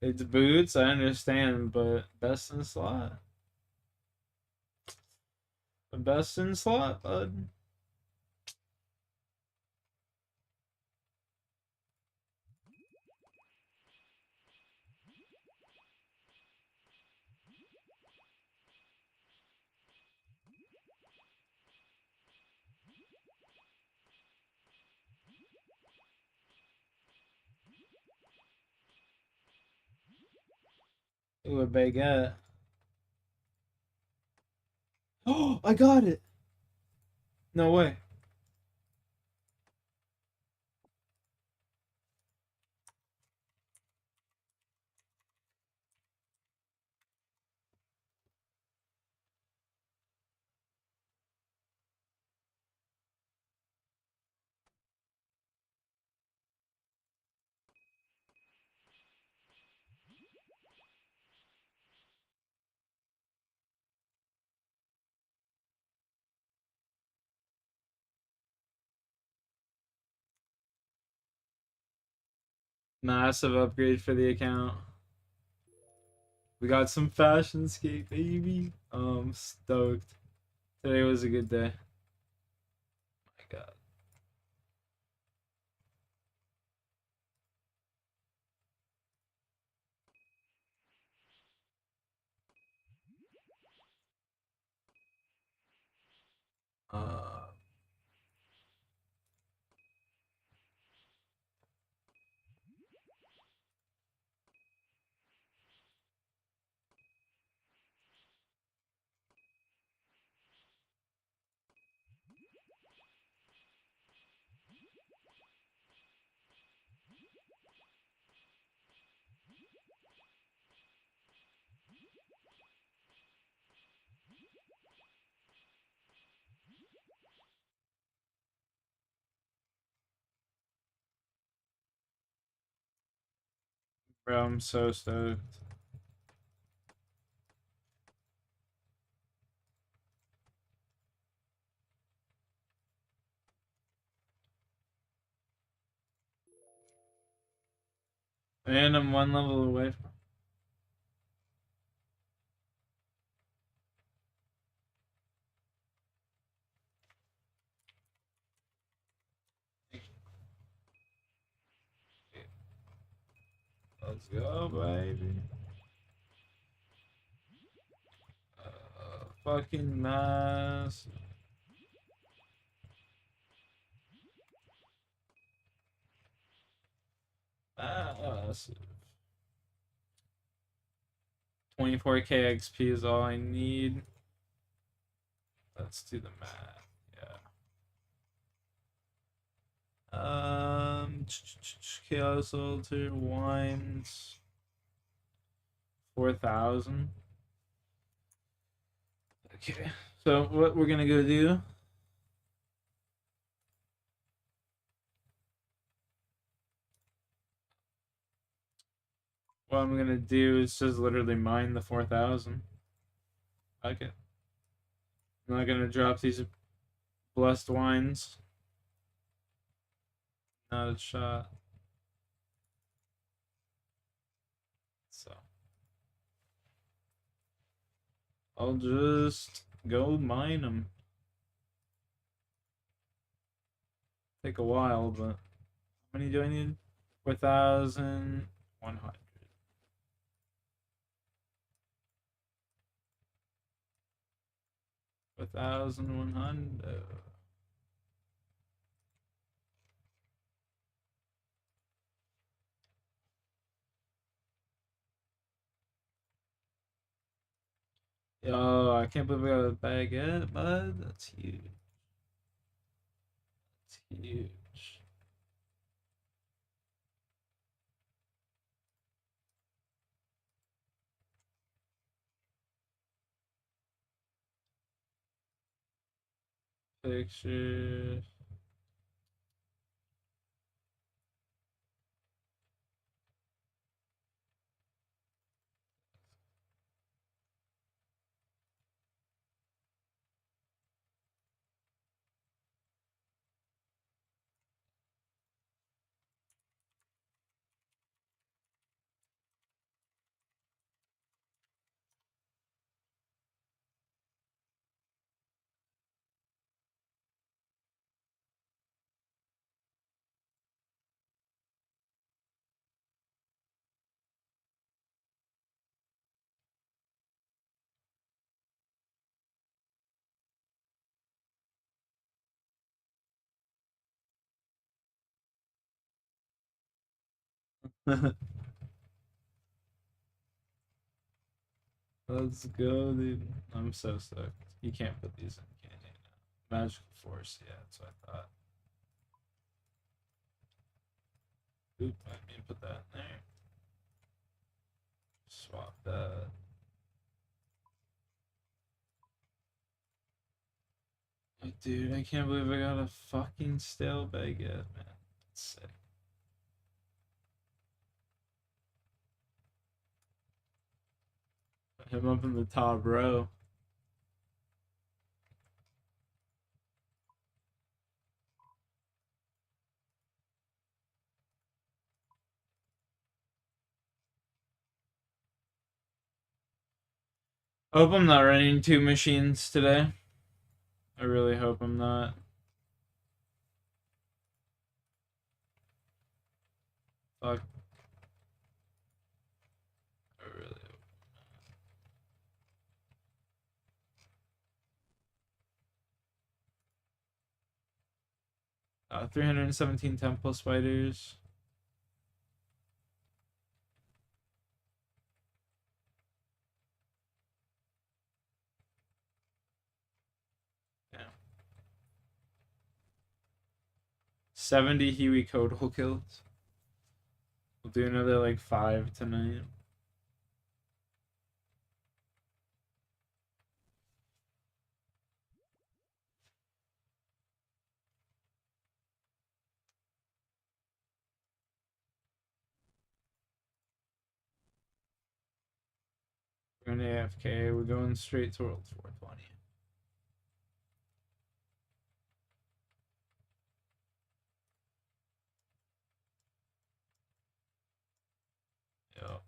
it's boots, I understand, but best in slot. The best in slot, bud. Ooh, a baguette. Oh, I got it. No way. Massive upgrade for the account. We got some fashion skate, baby. I'm stoked. Today was a good day. My God. Uh, bro, I'm so stoked. And I'm one level away from. Let's go, baby. Fucking massive. Massive. 24k XP is all I need. Let's do the math. Yeah. Chaos Altar, Wines. 4,000. Okay. So what we're gonna go do? What I'm gonna do is just literally mine the 4,000. Okay. I'm not gonna drop these blessed wines. Not a shot. So I'll just go mine them. Take a while, but how many do I need? 4,100. 4,100. Yo, I can't believe I got a baguette, bud. That's huge. That's huge. Picture. Let's go, dude. I'm so stoked. You can't put these in, can you? Magical Force, yeah, that's what I thought. Oop, I mean put that in there. Swap that. Oh, dude, I can't believe I got a fucking stale baguette, man. That's sick. Put him up in the top row. I hope I'm not running 2 machines today. I really hope I'm not. Fuck. I really hope. 317 temple spiders. Yeah. 70 Huey Codal kills. We'll do another like 5 tonight. We're going AFK. We're going straight towards 420. Yep.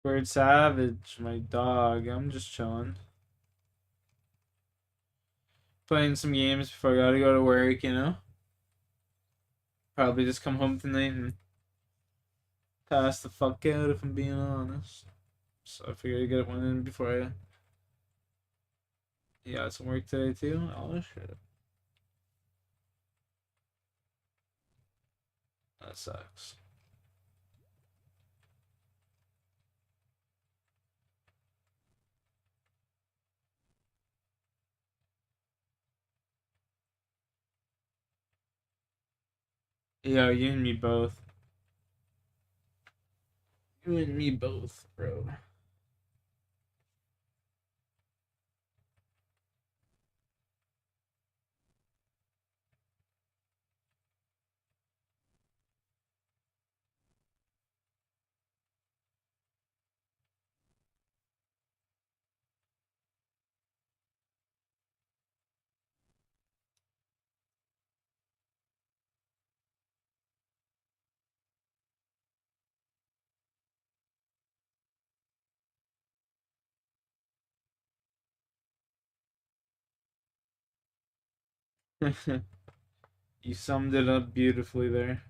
Bird Savage, my dog. I'm just chilling. Playing some games before I gotta go to work, you know? Probably just come home tonight and pass the fuck out if I'm being honest. So I figured I'd get one in before I. Yeah, some work today too. Oh shit. That sucks. Yeah, you and me both. You and me both, bro. You summed it up beautifully there.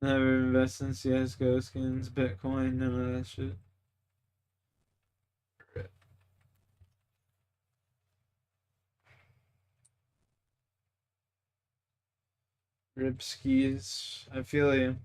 Never invest in CSGO skins, Bitcoin, none of that shit. Rip skis. I feel you.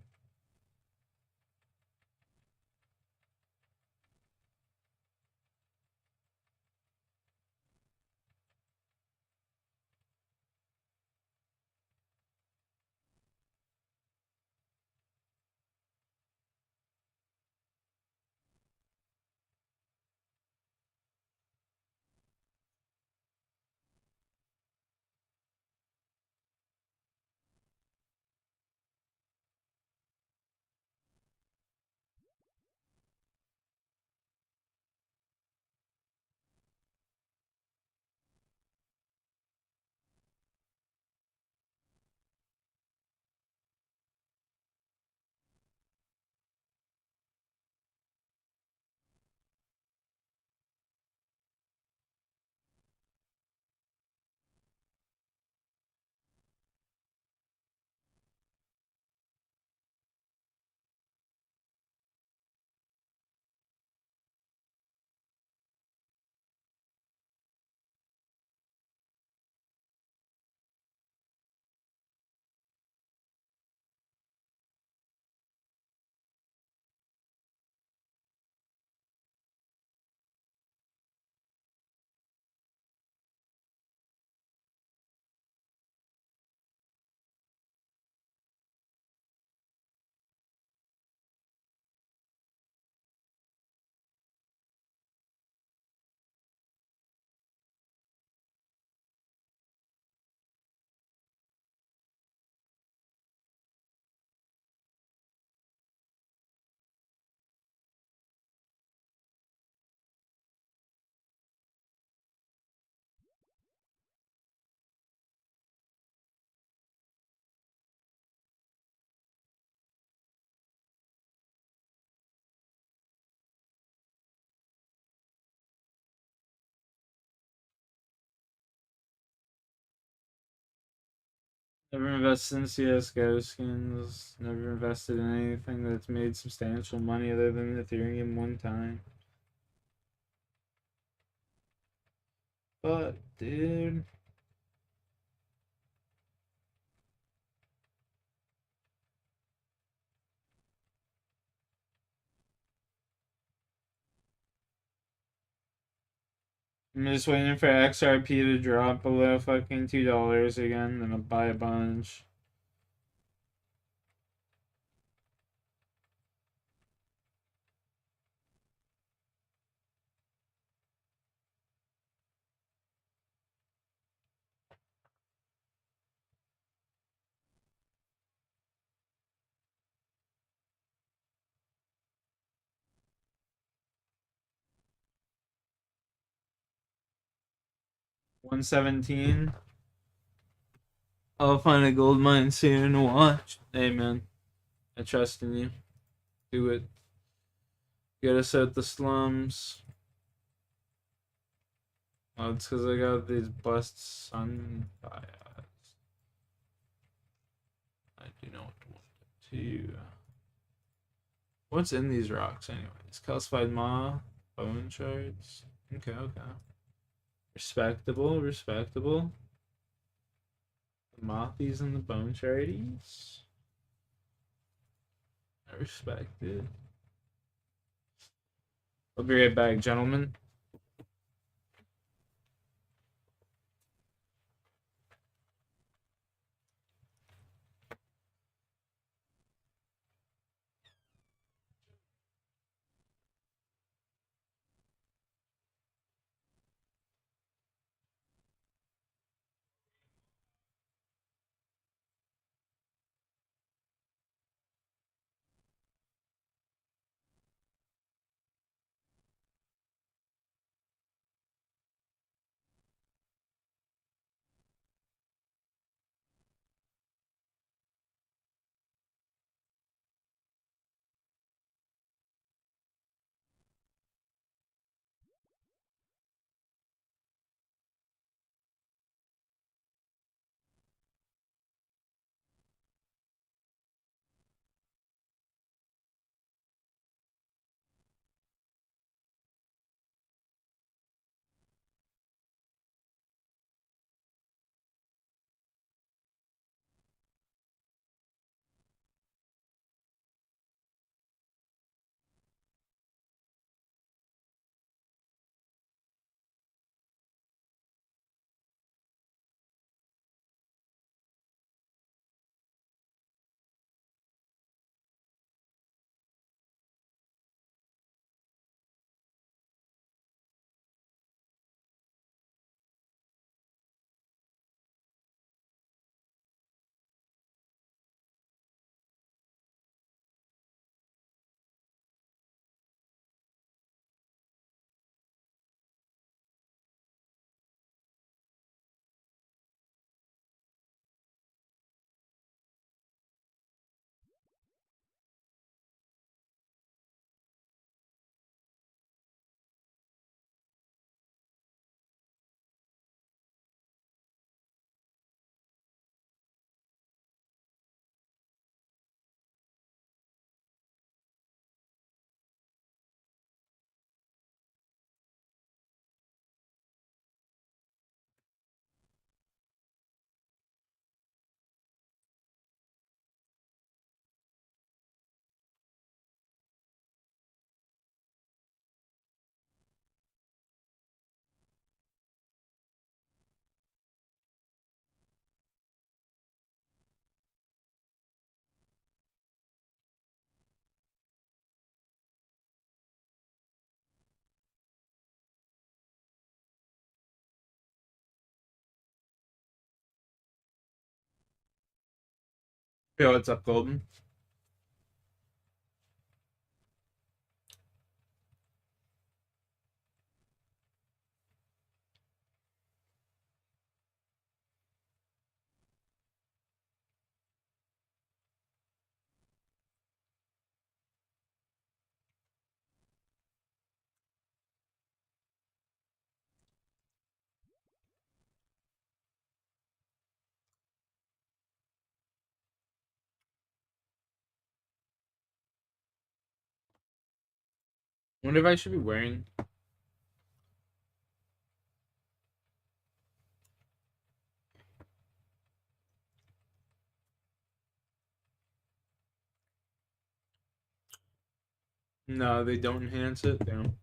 Never invested in CSGO skins. Never invested in anything that's made substantial money other than Ethereum one time. But, dude. I'm just waiting for XRP to drop below fucking $2 again, then I'll buy a bunch. $117. I'll find a gold mine soon. Watch. Hey, man. I trust in you. Do it. Get us out the slums. Oh, it's because I got these bust sun bias. I do not want to. What's in these rocks, anyways? Calcified maw, bone shards. Okay, okay. Respectable, respectable. The mothies and the bone shardies. I respect it. I'll be right back, gentlemen. Yo, what's up, Golden? Wonder if I should be wearing. No, they don't enhance it. Damn.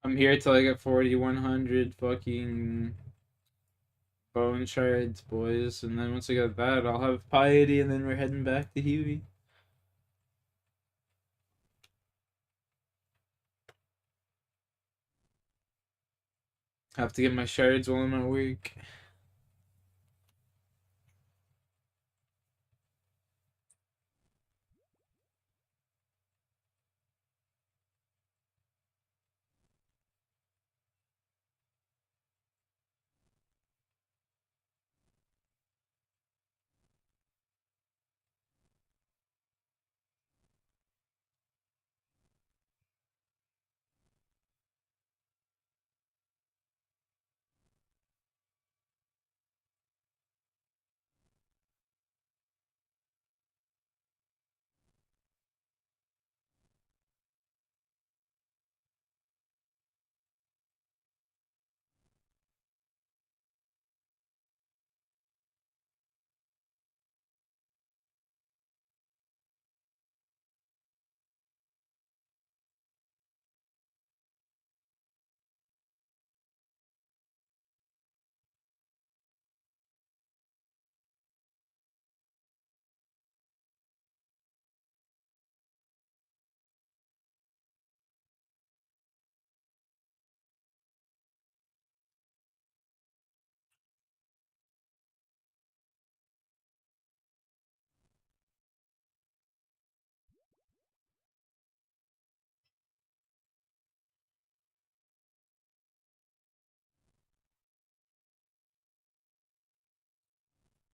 I'm here till I get 4,100 fucking bone shards, boys. And then once I get that, I'll have piety, and then we're heading back to Huey. Have to get my shards while I'm at work.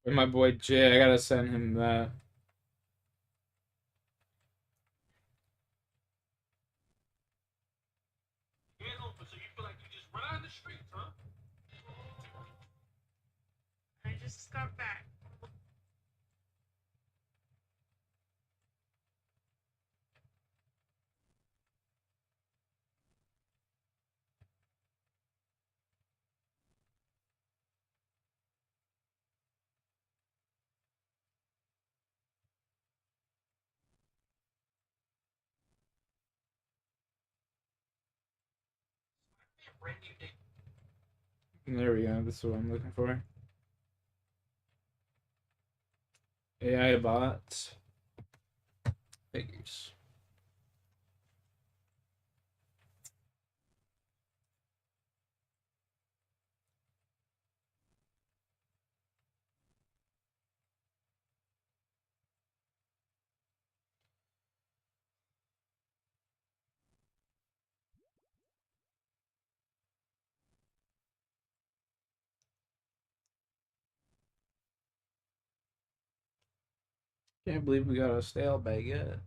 And my boy Jay, I gotta send him that. I just got back. There we go. This is what I'm looking for. AI bots. Figures. Can't believe we got a stale baguette.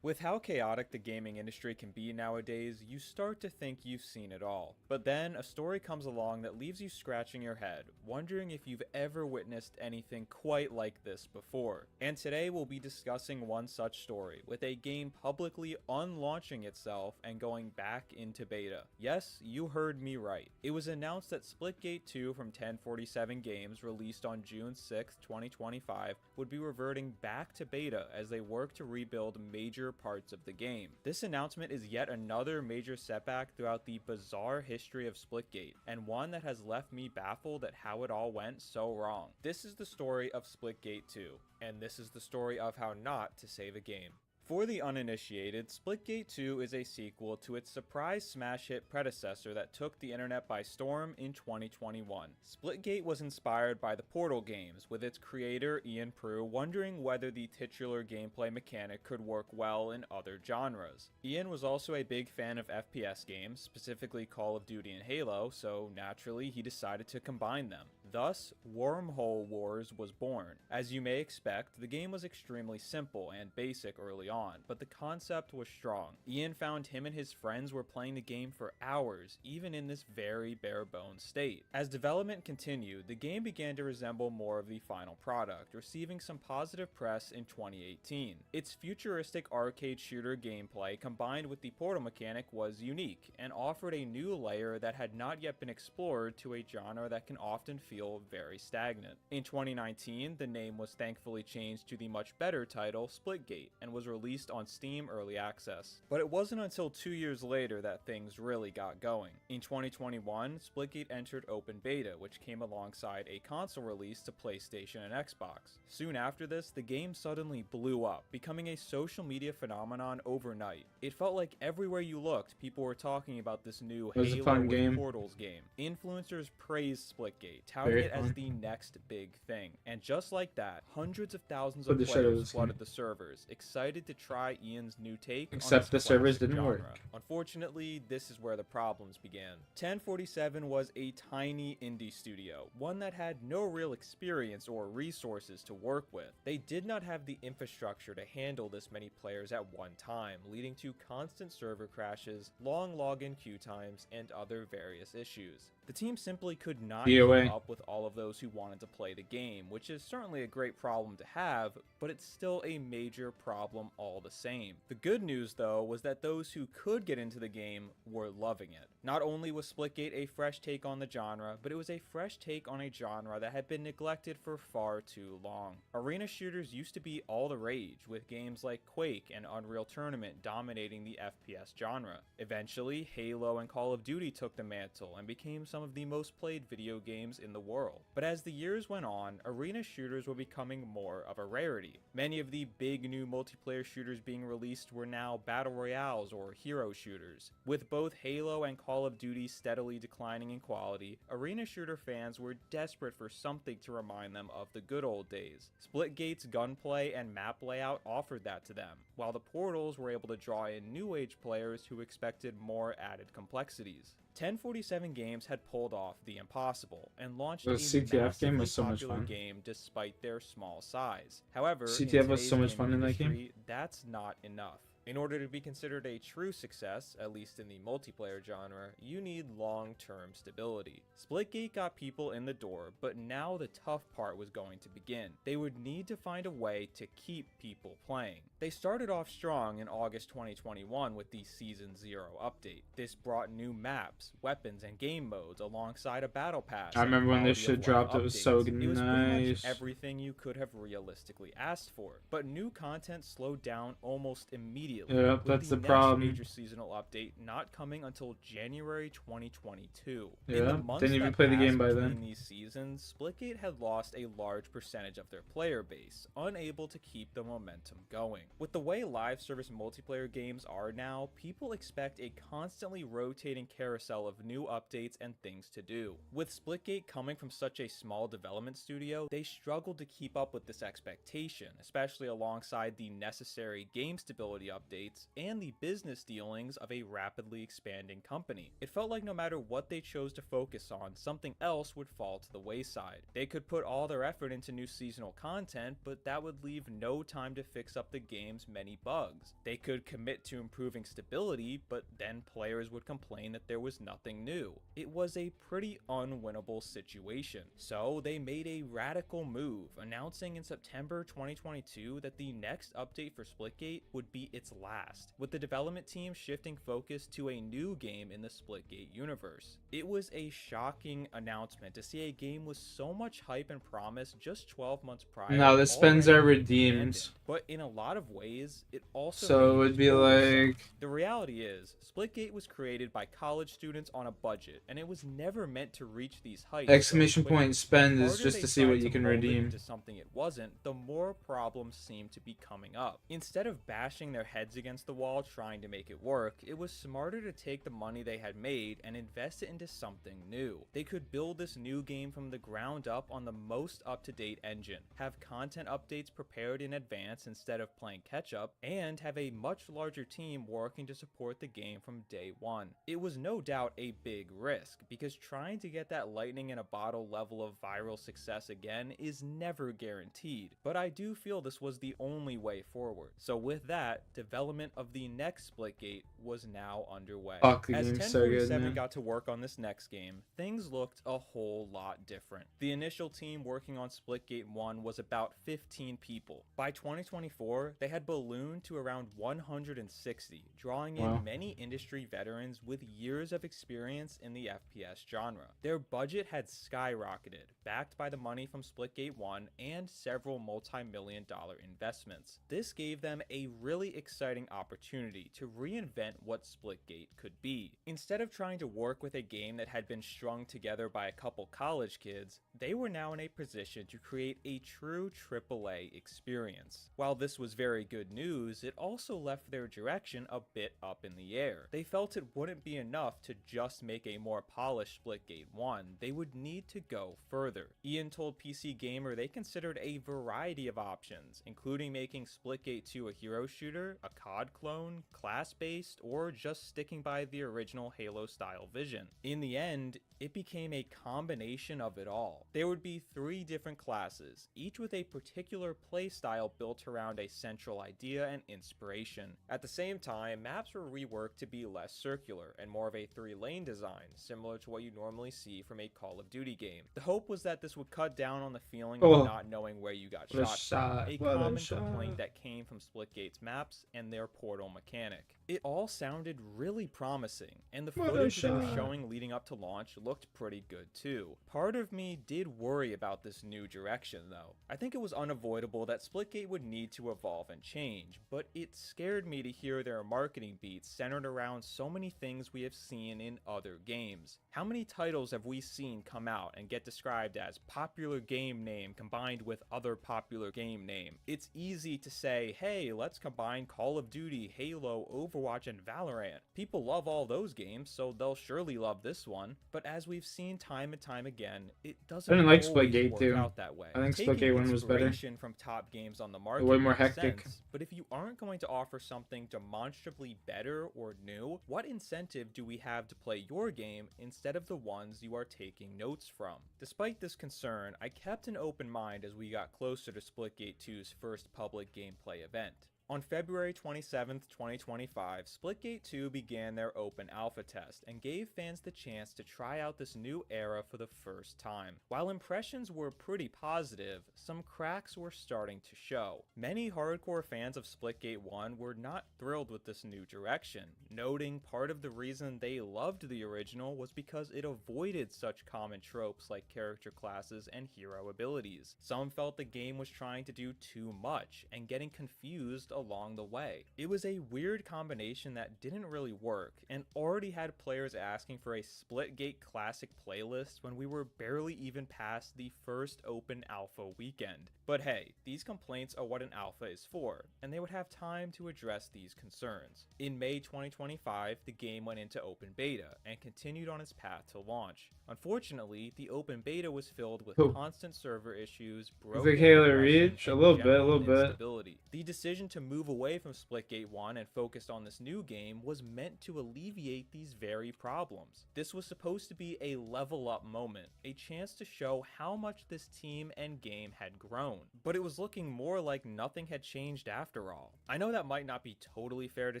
With how chaotic the gaming industry can be nowadays, you start to think you've seen it all. But then, a story comes along that leaves you scratching your head, wondering if you've ever witnessed anything quite like this before. And today we'll be discussing one such story, with a game publicly unlaunching itself and going back into beta. Yes, you heard me right. It was announced that Splitgate 2 from 1047 Games, released on June 6, 2025, would be reverting back to beta as they work to rebuild major parts of the game. This announcement is yet another major setback throughout the bizarre history of Splitgate, and one that has left me baffled at how it all went so wrong. This is the story of Splitgate 2, and this is the story of how not to save a game. For the uninitiated, Splitgate 2 is a sequel to its surprise smash hit predecessor that took the internet by storm in 2021. Splitgate was inspired by the Portal games, with its creator Ian Prew wondering whether the titular gameplay mechanic could work well in other genres. Ian was also a big fan of FPS games, specifically Call of Duty and Halo, so naturally he decided to combine them. Thus, Wormhole Wars was born. As you may expect, the game was extremely simple and basic early on, but the concept was strong. Ian found him and his friends were playing the game for hours, even in this very bare-bones state. As development continued, the game began to resemble more of the final product, receiving some positive press in 2018. Its futuristic arcade shooter gameplay combined with the Portal mechanic was unique, and offered a new layer that had not yet been explored to a genre that can often feel very stagnant. In 2019, the name was thankfully changed to the much better title Splitgate, and was released on Steam Early Access. But it wasn't until 2 years later that things really got going. In 2021, Splitgate entered open beta, which came alongside a console release to PlayStation and Xbox. Soon after this, the game suddenly blew up, becoming a social media phenomenon overnight. It felt like everywhere you looked, people were talking about this new Halo with Portals game. Influencers praised Splitgate, touting it as the next big thing. And just like that, hundreds of thousands of players flooded the servers, excited to try Ian's new take. Except the servers didn't work. Unfortunately, this is where the problems began. 1047 was a tiny indie studio, one that had no real experience or resources to work with. They did not have the infrastructure to handle this many players at one time, leading to constant server crashes, long login queue times, and other various issues. The team simply could not keep up with all of those who wanted to play the game, which is certainly a great problem to have, but it's still a major problem all the same. The good news, though, was that those who could get into the game were loving it. Not only was Splitgate a fresh take on the genre, but it was a fresh take on a genre that had been neglected for far too long. Arena shooters used to be all the rage, with games like Quake and Unreal Tournament dominating the FPS genre. Eventually, Halo and Call of Duty took the mantle and became some of the most played video games in the world. But as the years went on, arena shooters were becoming more of a rarity. Many of the big new multiplayer shooters being released were now battle royales or hero shooters. With both Halo and Call of Duty steadily declining in quality, arena shooter fans were desperate for something to remind them of the good old days. Splitgate's gunplay and map layout offered that to them, while the Portals were able to draw in new age players who expected more added complexities. 1047 Games had pulled off the impossible and launched The a CTF game was so massively much popular fun. game despite their small size. However, CTF in was so today's much fun gaming in that game. industry, that's not enough. In order to be considered a true success, at least in the multiplayer genre, you need long-term stability. Splitgate got people in the door, but now the tough part was going to begin. They would need to find a way to keep people playing. They started off strong in August 2021 with the Season 0 update. This brought new maps, weapons, and game modes alongside a battle pass. I remember when this shit dropped, it was so It was pretty nice. much everything you could have realistically asked for, but new content slowed down almost immediately. Yep, with that's the next problem. major seasonal update not coming until January 2022. In Yeah, the months didn't even that play the passed game by between then. these seasons, Splitgate had lost a large percentage of their player base, unable to keep the momentum going. With the way live service multiplayer games are now, people expect a constantly rotating carousel of new updates and things to do. With Splitgate coming from such a small development studio, they struggled to keep up with this expectation, especially alongside the necessary game stability updates and the business dealings of a rapidly expanding company. It felt like no matter what they chose to focus on, something else would fall to the wayside. They could put all their effort into new seasonal content, but that would leave no time to fix up the game's many bugs. They could commit to improving stability, but then players would complain that there was nothing new. It was a pretty unwinnable situation. So they made a radical move, announcing in September 2022 that the next update for Splitgate would be its last, with the development team shifting focus to a new game in the Splitgate universe. It was a shocking announcement to see a game with so much hype and promise just 12 months prior. No, the spends already are being redeemed. abandoned. But in a lot of ways, it also So it made would be total like- sense. The reality is, Splitgate was created by college students on a budget, and it was never meant to reach these heights. so Exclamation quickly. point spend The is harder just they to see tried what you can mold it redeem. into something it wasn't, the more problems seemed to be coming up. Instead of bashing their heads against the wall trying to make it work, it was smarter to take the money they had made and invest it into something new. They could build this new game from the ground up on the most up-to-date engine, have content updates prepared in advance instead of playing catch-up, and have a much larger team working to support the game from day one. It was no doubt a big risk, because trying to get that lightning in a bottle level of viral success again is never guaranteed, but I do feel this was the only way forward. So with that, development of the next Splitgate was now underway. Fuck, the As game's so good, 1047 man. got to work on this next game, things looked a whole lot different. The initial team working on Splitgate 1 was about 15 people. By 2024, they had ballooned to around 160, drawing Wow. in many industry veterans with years of experience in the FPS genre. Their budget had skyrocketed, backed by the money from Splitgate 1 and several multi-million-dollar investments. This gave them a really exciting opportunity to reinvent what Splitgate could be. Instead of trying to work with a game that had been strung together by a couple college kids, they were now in a position to create a true AAA experience. While this was very good news, it also left their direction a bit up in the air. They felt it wouldn't be enough to just make a more polished Splitgate 1, they would need to go further. Ian told PC Gamer they considered a variety of options, including making Splitgate 2 a hero shooter, a COD clone, class-based, or just sticking by the original Halo-style vision. In the end, it became a combination of it all. There would be 3 different classes, each with a particular playstyle built around a central idea and inspiration. At the same time, maps were reworked to be less circular and more of a 3-lane design, similar to what you normally see from a Call of Duty game. The hope was that this would cut down on the feeling of not knowing where you got What a shot shot, from, a what a common shot. complaint that came from Splitgate's maps and their portal mechanic. It all sounded really promising, and the What a footage they were shot. showing leading up to launch looked pretty good too. Part of me did worry about this new direction though. I think it was unavoidable that Splitgate would need to evolve and change, but it scared me to hear their marketing beats centered around so many things we have seen in other games. How many titles have we seen come out and get described as popular game name combined with other popular game name? It's easy to say, hey, let's combine Call of Duty, Halo, Overwatch and Valorant. People love all those games, so they'll surely love this one. But as we've seen time and time again, it doesn't I didn't like always Splitgate work 2. out that way. I think Taking Splitgate 1 was better. inspiration from top games on the market Way more makes hectic. sense, but if you aren't going to offer something demonstrably better or new, what incentive do we have to play your game instead of the ones you are taking notes from? Despite this concern, I kept an open mind as we got closer to Splitgate 2's first public gameplay event. On February 27, 2025, Splitgate 2 began their open alpha test and gave fans the chance to try out this new era for the first time. While impressions were pretty positive, some cracks were starting to show. Many hardcore fans of Splitgate 1 were not thrilled with this new direction, noting part of the reason they loved the original was because it avoided such common tropes like character classes and hero abilities. Some felt the game was trying to do too much and getting confused along the way. It was a weird combination that didn't really work, and already had players asking for a Splitgate Classic playlist when we were barely even past the first open alpha weekend. But hey, these complaints are what an alpha is for, and they would have time to address these concerns. In May 2025, the game went into open beta and continued on its path to launch. Unfortunately, the open beta was filled with constant server issues, broken Halo progression, Reach? A and little bit, general instability. The decision to move away from Splitgate 1 and focus on this new game was meant to alleviate these very problems. This was supposed to be a level up moment, a chance to show how much this team and game had grown. But it was looking more like nothing had changed after all. I know that might not be totally fair to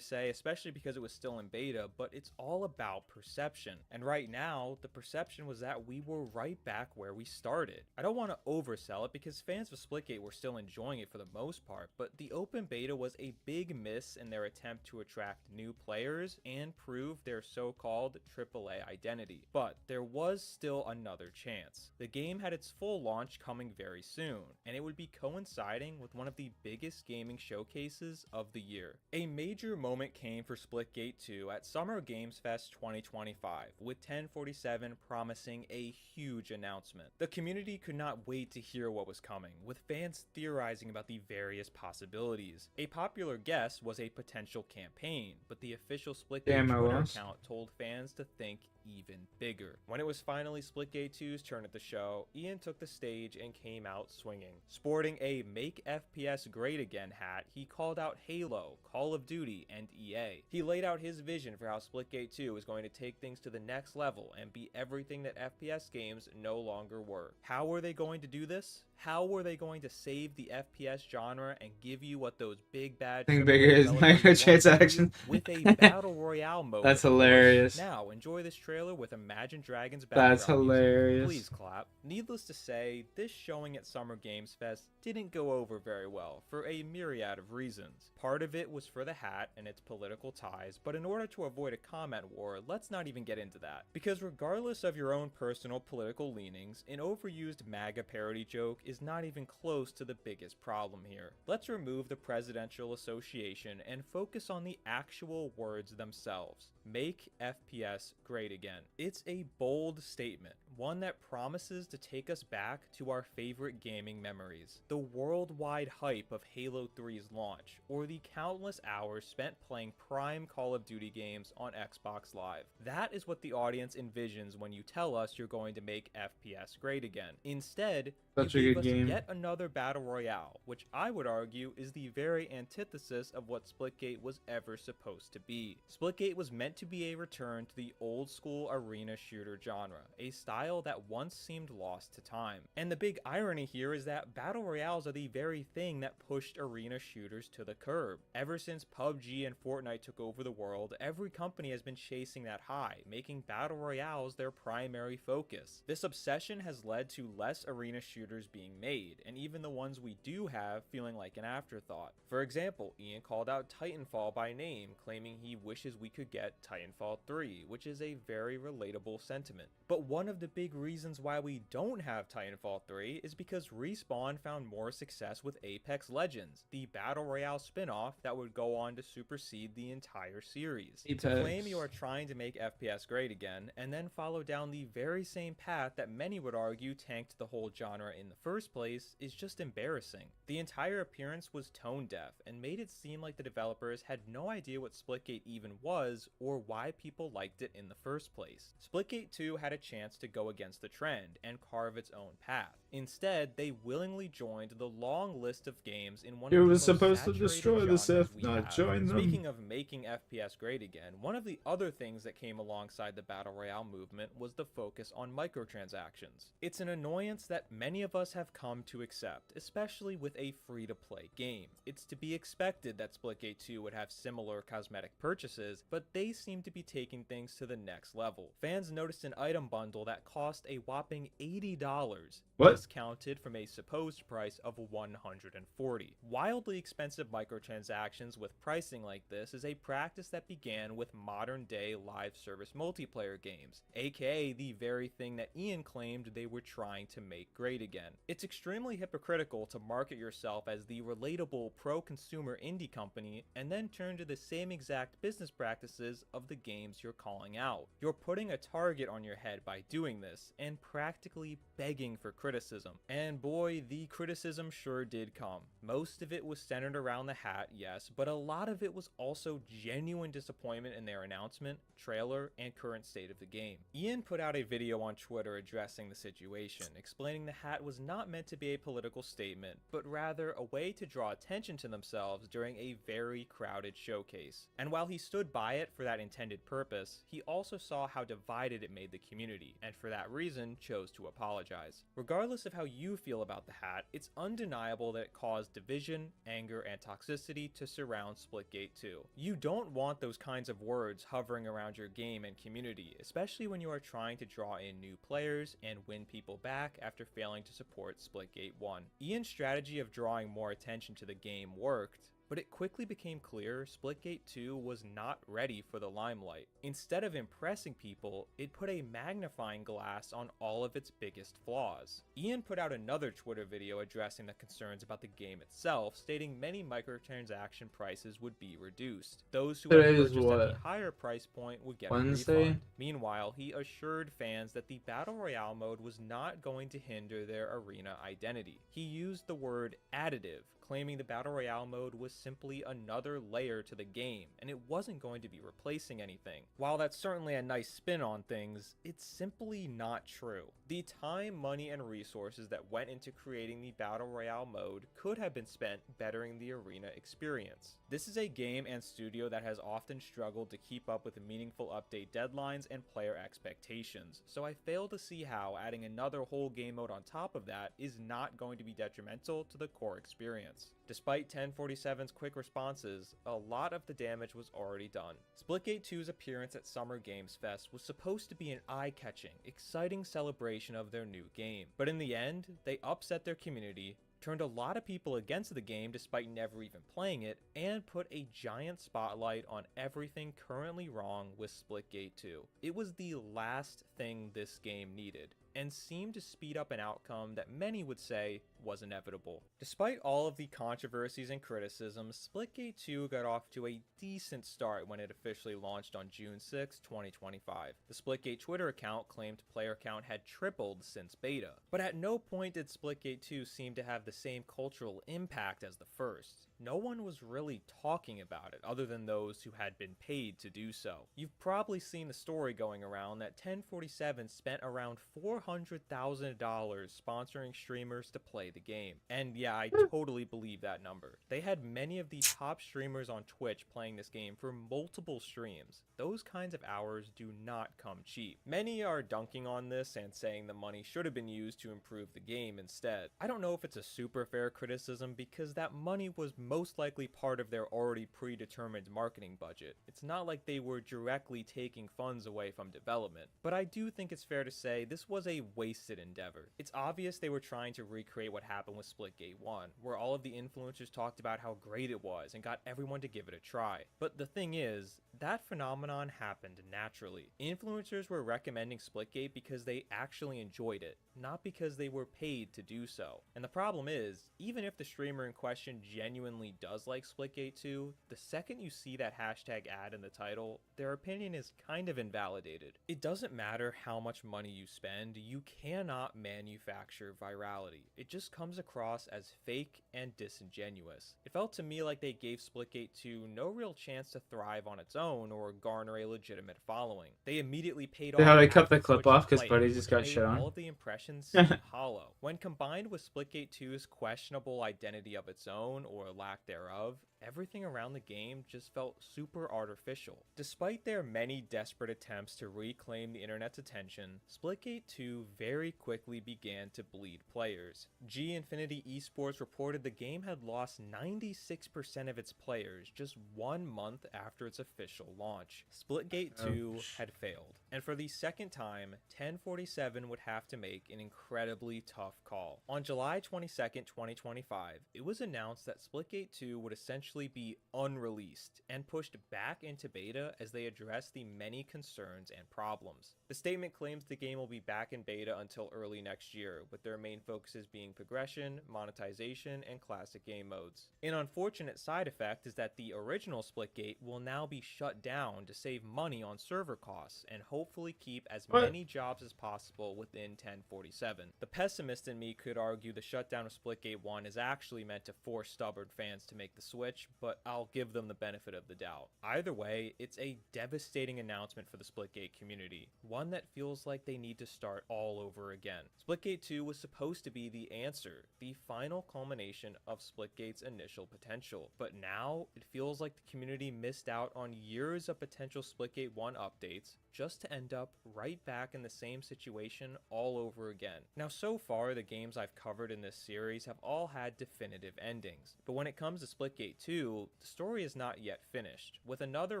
say, especially because it was still in beta, but it's all about perception. And right now, the perception was that we were right back where we started. I don't want to oversell it because fans of Splitgate were still enjoying it for the most part, but the open beta was a big miss in their attempt to attract new players and prove their so-called AAA identity. But there was still another chance. The game had its full launch coming very soon, and it would be coinciding with one of the biggest gaming showcases of the year. A major moment came for Splitgate 2 at Summer Games Fest 2025, with 1047 promising a huge announcement. The community could not wait to hear what was coming, with fans theorizing about the various possibilities. A popular guess was a potential campaign, but the official Splitgate Twitter account told fans to think even bigger. When it was finally Splitgate 2's turn at the show, Ian took the stage and came out swinging. Sporting a Make FPS Great Again hat, he called out Halo, Call of Duty, and EA. He laid out his vision for how Splitgate 2 was going to take things to the next level and be everything that FPS games no longer were. How were they going to do this? How were they going to save the FPS genre and give you what those big bad bigger is microtransactions with a battle royale mode? That's hilarious. Now enjoy this trailer with Imagine Dragons background That's hilarious. music. Please clap. Needless to say, this showing at Summer Games Fest didn't go over very well for a myriad of reasons. Part of it was for the hat and its political ties, but in order to avoid a comment war, let's not even get into that. Because regardless of your own personal political leanings, an overused MAGA parody joke is not even close to the biggest problem here. Let's remove the presidential association and focus on the actual words themselves. Make FPS great again. It's a bold statement, one that promises to take us back to our favorite gaming memories. The worldwide hype of Halo 3's launch, or the countless hours spent playing prime Call of Duty games on Xbox Live. That is what the audience envisions when you tell us you're going to make FPS great again. Instead, such you a gave good us game. Yet another battle royale, which I would argue is the very antithesis of what Splitgate was ever supposed to be. Splitgate was meant to be a return to the old school arena shooter genre, a style that once seemed lost to time. And the big irony here is that battle royales are the very thing that pushed arena shooters to the curb. Ever since PUBG and Fortnite took over the world, every company has been chasing that high, making battle royales their primary focus. This obsession has led to less arena shooters being made, and even the ones we do have feeling like an afterthought. For example, Ian called out Titanfall by name, claiming he wishes we could get Titanfall 3, which is a very relatable sentiment. But one of the big reasons why we don't have Titanfall 3 is because Respawn found more success with Apex Legends, the Battle Royale spin-off that would go on to supersede the entire series. To claim you are trying to make FPS great again, and then follow down the very same path that many would argue tanked the whole genre in the first place is just embarrassing. The entire appearance was tone deaf and made it seem like the developers had no idea what Splitgate even was or why people liked it in the first place. Splitgate 2 had a chance to go against the trend and carve its own path. Instead, they willingly joined the long list of games in one of the most supposed to saturated destroy the genres Sith, we not have. join them. Speaking of making FPS great again, one of the other things that came alongside the Battle Royale movement was the focus on microtransactions. It's an annoyance that many of us have come to accept, especially with a free-to-play game. It's to be expected that Splitgate 2 would have similar cosmetic purchases, but they seem to be taking things to the next level. Fans noticed an item bundle that cost a whopping $80, discounted from a supposed price of $140. Wildly expensive microtransactions with pricing like this is a practice that began with modern-day live service multiplayer games, aka the very thing that Ian claimed they were trying to make great again. It's extremely hypocritical to market yourself as the relatable pro-consumer indie company and then turn to the same exact business practices of the games you're calling out. You're putting a target on your head by doing this and practically begging for criticism. And boy, the criticism sure did come. Most of it was centered around the hat, yes, but a lot of it was also genuine disappointment in their announcement, trailer, and current state of the game. Ian put out a video on Twitter addressing the situation, explaining the hat was not meant to be a political statement, but rather a way to draw attention to themselves during a very crowded showcase. And while he stood by it for that intended purpose, he also saw how divided it made the community, and for that reason chose to apologize. Regardless of how you feel about the hat, it's undeniable that it caused division, anger, and toxicity to surround Splitgate 2. You don't want those kinds of words hovering around your game and community, especially when you are trying to draw in new players and win people back after failing to support Splitgate 1. Ian's strategy of drawing more attention to the game worked, but it quickly became clear Splitgate 2 was not ready for the limelight. Instead of impressing people, it put a magnifying glass on all of its biggest flaws. Ian put out another Twitter video addressing the concerns about the game itself, stating many microtransaction prices would be reduced. Those who had purchased at the higher price point would get a refund. Meanwhile, he assured fans that the Battle Royale mode was not going to hinder their arena identity. He used the word additive, claiming the Battle Royale mode was simply another layer to the game, and it wasn't going to be replacing anything. While that's certainly a nice spin on things, it's simply not true. The time, money, and resources that went into creating the Battle Royale mode could have been spent bettering the arena experience. This is a game and studio that has often struggled to keep up with meaningful update deadlines and player expectations, so I fail to see how adding another whole game mode on top of that is not going to be detrimental to the core experience. Despite 1047's quick responses, a lot of the damage was already done. Splitgate 2's appearance at Summer Games Fest was supposed to be an eye-catching, exciting celebration of their new game, but in the end, they upset their community, turned a lot of people against the game despite never even playing it, and put a giant spotlight on everything currently wrong with Splitgate 2. It was the last thing this game needed, and seemed to speed up an outcome that many would say was inevitable. Despite all of the controversies and criticisms, Splitgate 2 got off to a decent start when it officially launched on June 6, 2025. The Splitgate Twitter account claimed player count had tripled since beta, but at no point did Splitgate 2 seem to have the same cultural impact as the first. No one was really talking about it other than those who had been paid to do so. You've probably seen the story going around that 1047 spent around $400,000 sponsoring streamers to play the game. And yeah, I totally believe that number. They had many of the top streamers on Twitch playing this game for multiple streams. Those kinds of hours do not come cheap. Many are dunking on this and saying the money should have been used to improve the game instead. I don't know if it's a super fair criticism because that money was most likely part of their already predetermined marketing budget. It's not like they were directly taking funds away from development, but I do think it's fair to say this was a wasted endeavor. It's obvious they were trying to recreate what happened with Splitgate 1, where all of the influencers talked about how great it was and got everyone to give it a try. But the thing is, that phenomenon happened naturally. Influencers were recommending Splitgate because they actually enjoyed it, not because they were paid to do so. And the problem is, even if the streamer in question genuinely does like Splitgate 2, the second you see that hashtag ad in the title, their opinion is kind of invalidated. It doesn't matter how much money you spend, you cannot manufacture virality. It just comes across as fake and disingenuous. It felt to me like they gave Splitgate 2 no real chance to thrive on its own or garner a legitimate following. They immediately paid off. How they cut the clip off because Buddy just got shot. All of the impressions seem hollow. When combined with Splitgate 2's questionable identity of its own or lack thereof, everything around the game just felt super artificial. Despite their many desperate attempts to reclaim the internet's attention, Splitgate 2 very quickly began to bleed players. G Infinity Esports reported the game had lost 96% of its players just 1 month after its official launch. Splitgate 2 had failed, and for the second time, 1047 would have to make an incredibly tough call. On July 22nd, 2025, it was announced that Splitgate 2 would essentially be unreleased and pushed back into beta as they address the many concerns and problems. The statement claims the game will be back in beta until early next year, with their main focuses being progression, monetization, and classic game modes. An unfortunate side effect is that the original Splitgate will now be shut down to save money on server costs and hopefully keep as many jobs as possible within 1047. The pessimist in me could argue the shutdown of Splitgate 1 is actually meant to force stubborn fans to make the switch, but I'll give them the benefit of the doubt. Either way, it's a devastating announcement for the Splitgate community, one that feels like they need to start all over again. Splitgate 2 was supposed to be the answer, the final culmination of Splitgate's initial potential, but now it feels like the community missed out on years of potential Splitgate 1 updates just to end up right back in the same situation all over again. Now, so far, the games I've covered in this series have all had definitive endings, but when it comes to Splitgate 2, the story is not yet finished, with another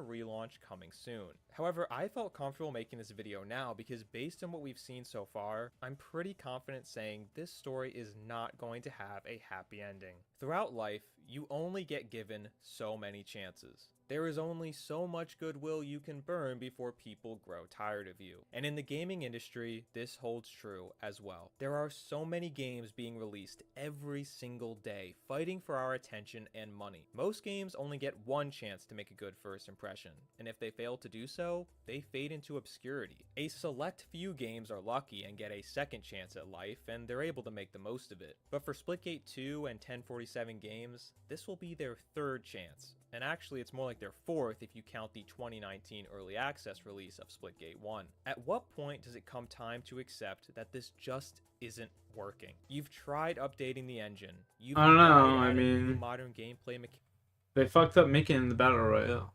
relaunch coming soon. However, I felt comfortable making this video now because based on what we've seen so far, I'm pretty confident saying this story is not going to have a happy ending. Throughout life, you only get given so many chances. There is only so much goodwill you can burn before people grow tired of you. And in the gaming industry, this holds true as well. There are so many games being released every single day, fighting for our attention and money. Most games only get one chance to make a good first impression, and if they fail to do so, they fade into obscurity. A select few games are lucky and get a second chance at life, and they're able to make the most of it. But for Splitgate 2 and 1047 games, this will be their third chance. And actually, it's more like their fourth if you count the 2019 early access release of Splitgate 1. At what point does it come time to accept that this just isn't working? You've tried updating the engine. I don't know, I mean, modern gameplay mechanics. They fucked up making the Battle Royale.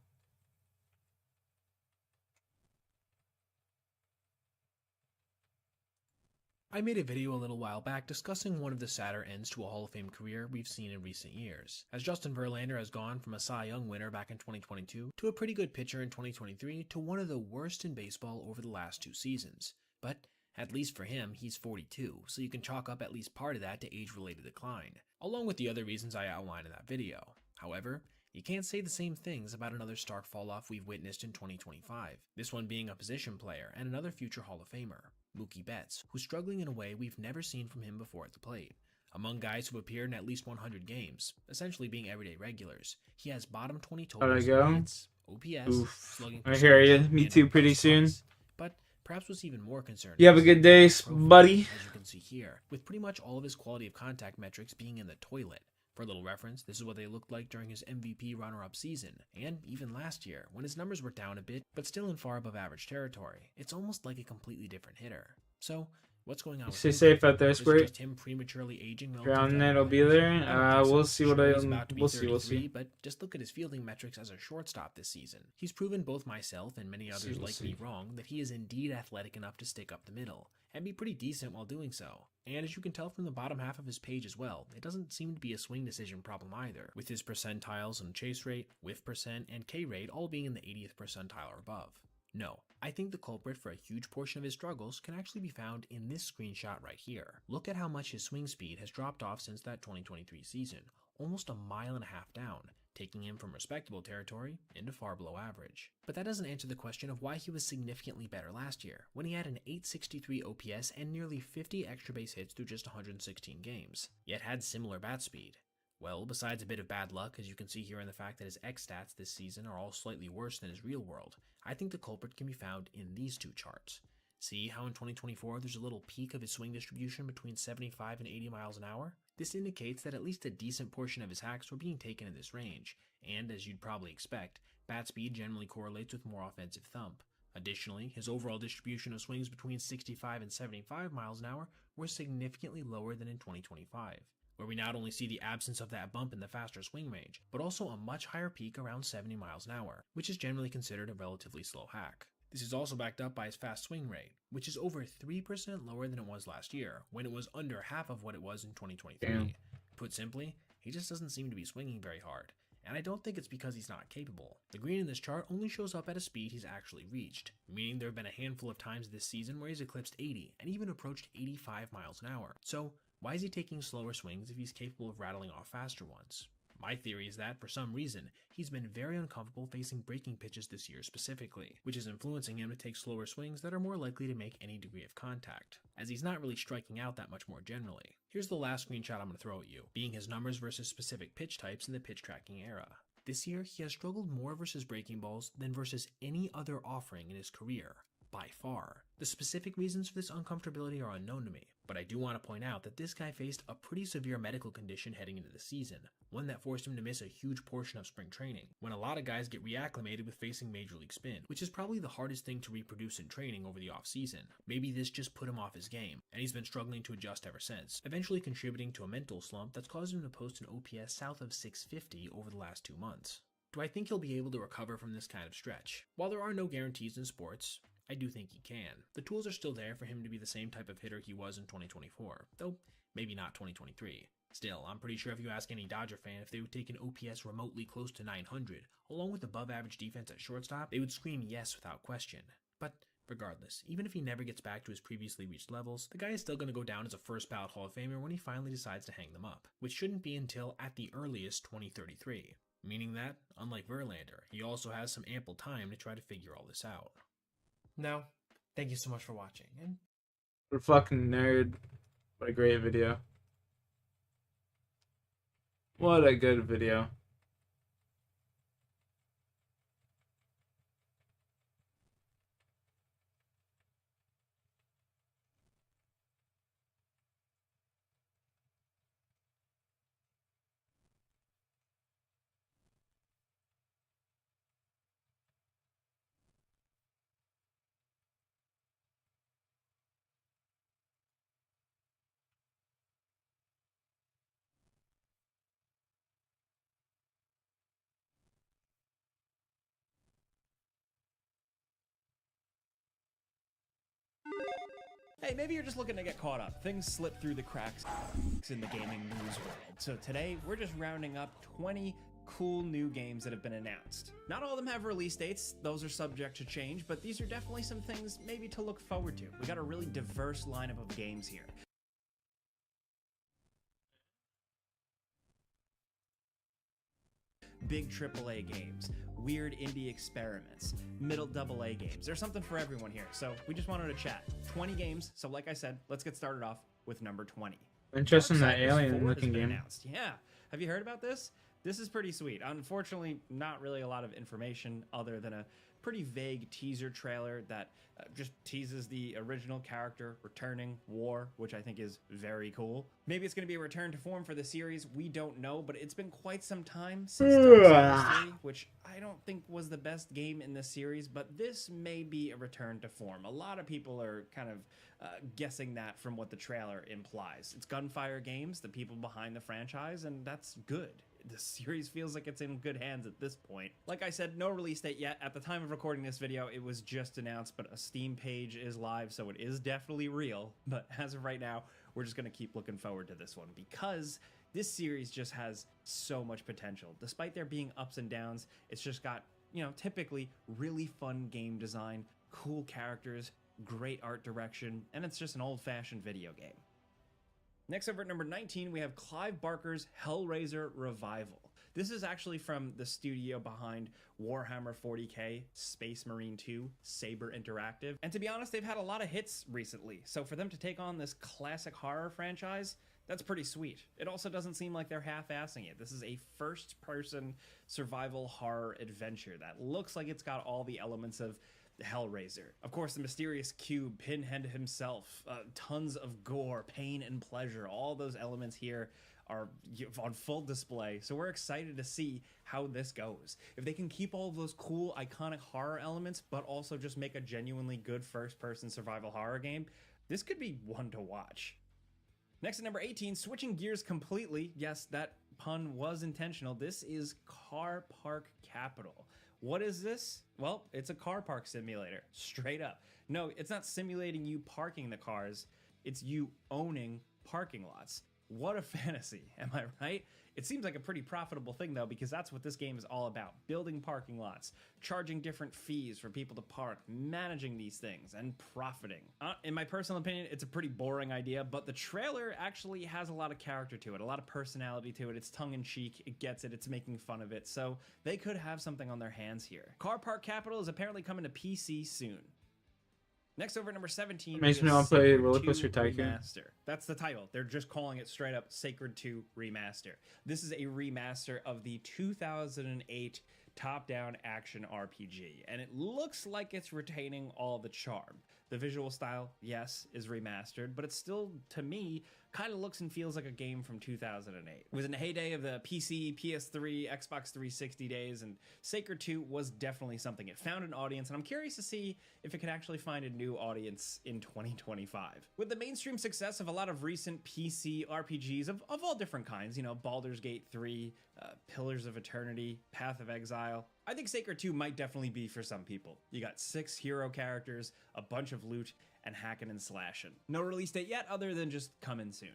I made a video a little while back discussing one of the sadder ends to a Hall of Fame career we've seen in recent years, as Justin Verlander has gone from a Cy Young winner back in 2022 to a pretty good pitcher in 2023 to one of the worst in baseball over the last 2 seasons. But at least for him, he's 42, so you can chalk up at least part of that to age-related decline, along with the other reasons I outlined in that video. However, you can't say the same things about another stark falloff we've witnessed in 2025, this one being a position player and another future Hall of Famer, Mookie Betts, who's struggling in a way we've never seen from him before at the plate. Among guys who've appeared in at least 100 games, essentially being everyday regulars, he has bottom 20 totals in hits, OPS, slugging I hear you. Me too, pretty soon. But perhaps what's even more concerning. You have a good day, buddy. As you can see here, with pretty much all of his quality of contact metrics being in the toilet. For a little reference, this is what they looked like during his MVP runner-up season, and even last year, when his numbers were down a bit, but still in far above average territory. It's almost like a completely different hitter. So, what's going on with Stay safe out there, Squirt. Just him prematurely aging. Drown Net will be there. We'll see what we'll see. But just look at his fielding metrics as a shortstop this season. He's proven both myself and many others like me wrong that he is indeed athletic enough to stick up the middle, and be pretty decent while doing so. And as you can tell from the bottom half of his page as well, it doesn't seem to be a swing decision problem either, with his percentiles on chase rate, whiff percent, and K rate all being in the 80th percentile or above. No, I think the culprit for a huge portion of his struggles can actually be found in this screenshot right here. Look at how much his swing speed has dropped off since that 2023 season, almost a mile and a half down, taking him from respectable territory into far below average. But that doesn't answer the question of why he was significantly better last year, when he had an 863 OPS and nearly 50 extra base hits through just 116 games, yet had similar bat speed. Well, besides a bit of bad luck, as you can see here in the fact that his X stats this season are all slightly worse than his real world, I think the culprit can be found in these two charts. See how in 2024 there's a little peak of his swing distribution between 75 and 80 miles an hour? This indicates that at least a decent portion of his hacks were being taken in this range, and as you'd probably expect, bat speed generally correlates with more offensive thump. Additionally, his overall distribution of swings between 65 and 75 miles an hour were significantly lower than in 2025, where we not only see the absence of that bump in the faster swing range, but also a much higher peak around 70 miles an hour, which is generally considered a relatively slow hack. This is also backed up by his fast swing rate, which is over 3% lower than it was last year, when it was under half of what it was in 2023. Damn. Put simply, he just doesn't seem to be swinging very hard, and I don't think it's because he's not capable. The green in this chart only shows up at a speed he's actually reached, meaning there have been a handful of times this season where he's eclipsed 80 and even approached 85 miles an hour. So why is he taking slower swings if he's capable of rattling off faster ones? My theory is that, for some reason, he's been very uncomfortable facing breaking pitches this year specifically, which is influencing him to take slower swings that are more likely to make any degree of contact, as he's not really striking out that much more generally. Here's the last screenshot I'm going to throw at you, being his numbers versus specific pitch types in the pitch tracking era. This year, he has struggled more versus breaking balls than versus any other offering in his career, by far. The specific reasons for this uncomfortability are unknown to me, but I do want to point out that this guy faced a pretty severe medical condition heading into the season, one that forced him to miss a huge portion of spring training, when a lot of guys get reacclimated with facing major league spin, which is probably the hardest thing to reproduce in training over the offseason. Maybe this just put him off his game, and he's been struggling to adjust ever since, eventually contributing to a mental slump that's caused him to post an OPS south of 650 over the last 2 months. Do I think he'll be able to recover from this kind of stretch? While there are no guarantees in sports, I do think he can. The tools are still there for him to be the same type of hitter he was in 2024, though maybe not 2023. Still, I'm pretty sure if you ask any Dodger fan if they would take an OPS remotely close to 900, along with above average defense at shortstop, they would scream yes without question. But regardless, even if he never gets back to his previously reached levels, the guy is still going to go down as a first ballot Hall of Famer when he finally decides to hang them up, which shouldn't be until at the earliest 2033. Meaning that, unlike Verlander, he also has some ample time to try to figure all this out. Now, thank you so much for watching. And What a fucking nerd. What a great video. What a good video. Hey, maybe you're just looking to get caught up. Things slip through the cracks in the gaming news world. So today, we're just rounding up 20 cool new games that have been announced. Not all of them have release dates, those are subject to change, but these are definitely some things maybe to look forward to. We got a really diverse lineup of games here. Big AAA games, weird indie experiments, middle AA games. There's something for everyone here, so we just wanted to chat. 20 games, so like I said, let's get started off with number 20. Interesting, that Darksiders 4 alien-looking has been game. announced. Yeah, have you heard about this? This is pretty sweet. Unfortunately, not really a lot of information other than a pretty vague teaser trailer that just teases the original character returning, War, which I think is very cool. Maybe it's going to be a return to form for the series, we don't know, but it's been quite some time since Darksiders 3, which I don't think was the best game in the series, but this may be a return to form. A lot of people are kind of guessing that from what the trailer implies. It's Gunfire Games, the people behind the franchise, and that's good. The series feels like it's in good hands at this point. Like I said, no release date yet. At the time of recording this video, it was just announced, but a Steam page is live, so it is definitely real. But as of right now, we're just going to keep looking forward to this one because this series just has so much potential. Despite there being ups and downs, it's just got, you know, typically really fun game design, cool characters, great art direction, and it's just an old-fashioned video game. Next over at number 19, we have Clive Barker's Hellraiser Revival. This is actually from the studio behind Warhammer 40k, Space Marine 2, Saber Interactive. And to be honest, they've had a lot of hits recently. So for them to take on this classic horror franchise, that's pretty sweet. It also doesn't seem like they're half-assing it. This is a first-person survival horror adventure that looks like it's got all the elements of Hellraiser. Of course, the mysterious cube, Pinhead himself, tons of gore, pain, and pleasure. All those elements here are on full display, so we're excited to see how this goes. If they can keep all of those cool, iconic horror elements, but also just make a genuinely good first-person survival horror game, this could be one to watch. Next at number 18, switching gears completely. Yes, that pun was intentional. This is Car Park Capital. What is this? Well, it's a car park simulator, straight up. No, it's not simulating you parking the cars, it's you owning parking lots. What a fantasy, am I right? It seems like a pretty profitable thing though, because that's what this game is all about. Building parking lots, charging different fees for people to park, managing these things, and profiting. In my personal opinion, it's a pretty boring idea, but the trailer actually has a lot of character to it, a lot of personality to it. It's tongue-in-cheek, it gets it, it's making fun of it, so they could have something on their hands here. Car Park Capital is apparently coming to PC soon. Next, over at number 17, makes me want to play Roller Coaster Tycoon. Remaster. That's the title. They're just calling it straight up Sacred 2 Remaster. This is a remaster of the 2008 top-down action RPG, and it looks like it's retaining all the charm. The visual style, yes, is remastered, but it still, to me, kind of looks and feels like a game from 2008. It was in the heyday of the PC, PS3, Xbox 360 days, and Sacred 2 was definitely something. It found an audience, and I'm curious to see if it could actually find a new audience in 2025. With the mainstream success of a lot of recent PC RPGs of all different kinds, you know, Baldur's Gate 3, Pillars of Eternity, Path of Exile, I think Sacred 2 might definitely be for some people. You got 6 hero characters, a bunch of loot, and hacking and slashing. No release date yet, other than just coming soon.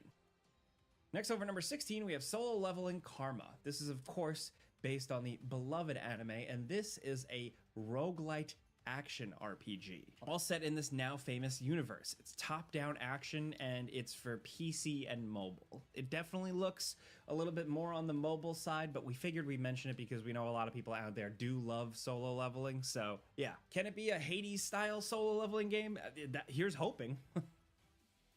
Next, over number 16, we have Solo Leveling Karma. This is, of course, based on the beloved anime, and this is a roguelite action RPG, all set in this now famous universe. It's top-down action, and it's for PC and mobile. It definitely looks a little bit more on the mobile side, but we figured we'd mention it because we know a lot of people out there do love solo leveling, so yeah. Can it be a Hades-style solo leveling game? Here's hoping.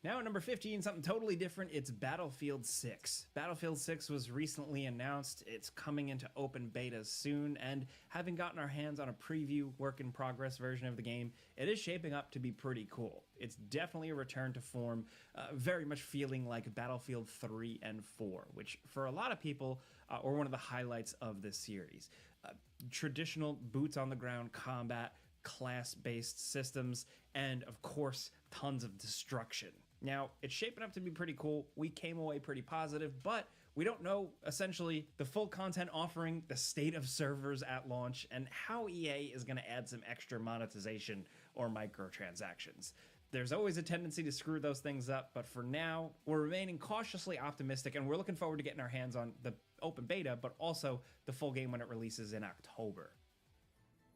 Now at number 15, something totally different, it's Battlefield 6. Battlefield 6 was recently announced, it's coming into open betas soon, and having gotten our hands on a preview, work-in-progress version of the game, it is shaping up to be pretty cool. It's definitely a return to form, very much feeling like Battlefield 3 and 4, which for a lot of people are one of the highlights of this series. Traditional boots-on-the-ground combat, class-based systems, and of course, tons of destruction. Now, it's shaping up to be pretty cool. We came away pretty positive, but we don't know, essentially, the full content offering, the state of servers at launch, and how EA is going to add some extra monetization or microtransactions. There's always a tendency to screw those things up, but for now, we're remaining cautiously optimistic, and we're looking forward to getting our hands on the open beta, but also the full game when it releases in October.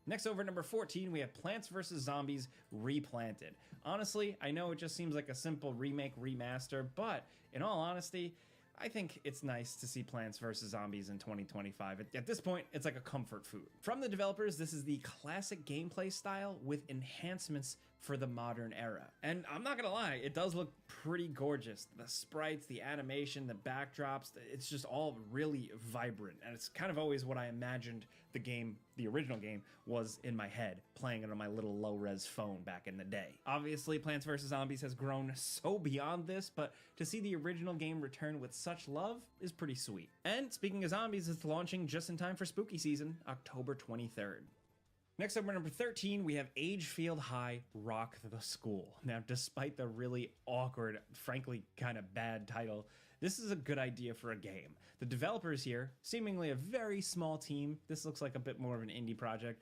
Next, over at number 14, we have Plants vs. Zombies Replanted. Honestly, I know it just seems like a simple remake, remaster, but in all honesty, I think it's nice to see Plants vs. Zombies in 2025. At this point, it's like a comfort food. From the developers, this is the classic gameplay style with enhancements for the modern era. And I'm not gonna lie, it does look pretty gorgeous. The sprites, the animation, the backdrops, it's just all really vibrant. And it's kind of always what I imagined the game, the original game, was in my head, playing it on my little low-res phone back in the day. Obviously, Plants vs. Zombies has grown so beyond this, but to see the original game return with such love is pretty sweet. And speaking of zombies, it's launching just in time for spooky season, October 23rd. Next up, at number 13, we have Agefield High Rock the School. Now, despite the really awkward, frankly kind of bad title, this is a good idea for a game. The developers here, seemingly a very small team, this looks like a bit more of an indie project,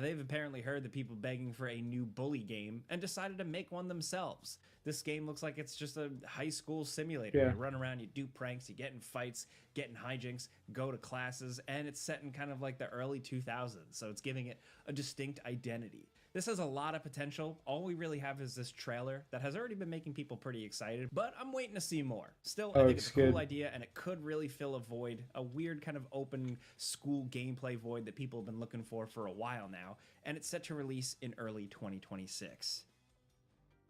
they've apparently heard the people begging for a new bully game and decided to make one themselves. This game looks like it's just a high school simulator. Yeah. You run around, you do pranks, you get in fights, get in hijinks, go to classes, and it's set in kind of like the early 2000s, so it's giving it a distinct identity. This has a lot of potential. All we really have is this trailer that has already been making people pretty excited, but I'm waiting to see more. Still, I think it's a cool idea, and it could really fill a void, a weird kind of open school gameplay void that people have been looking for a while now, and it's set to release in early 2026.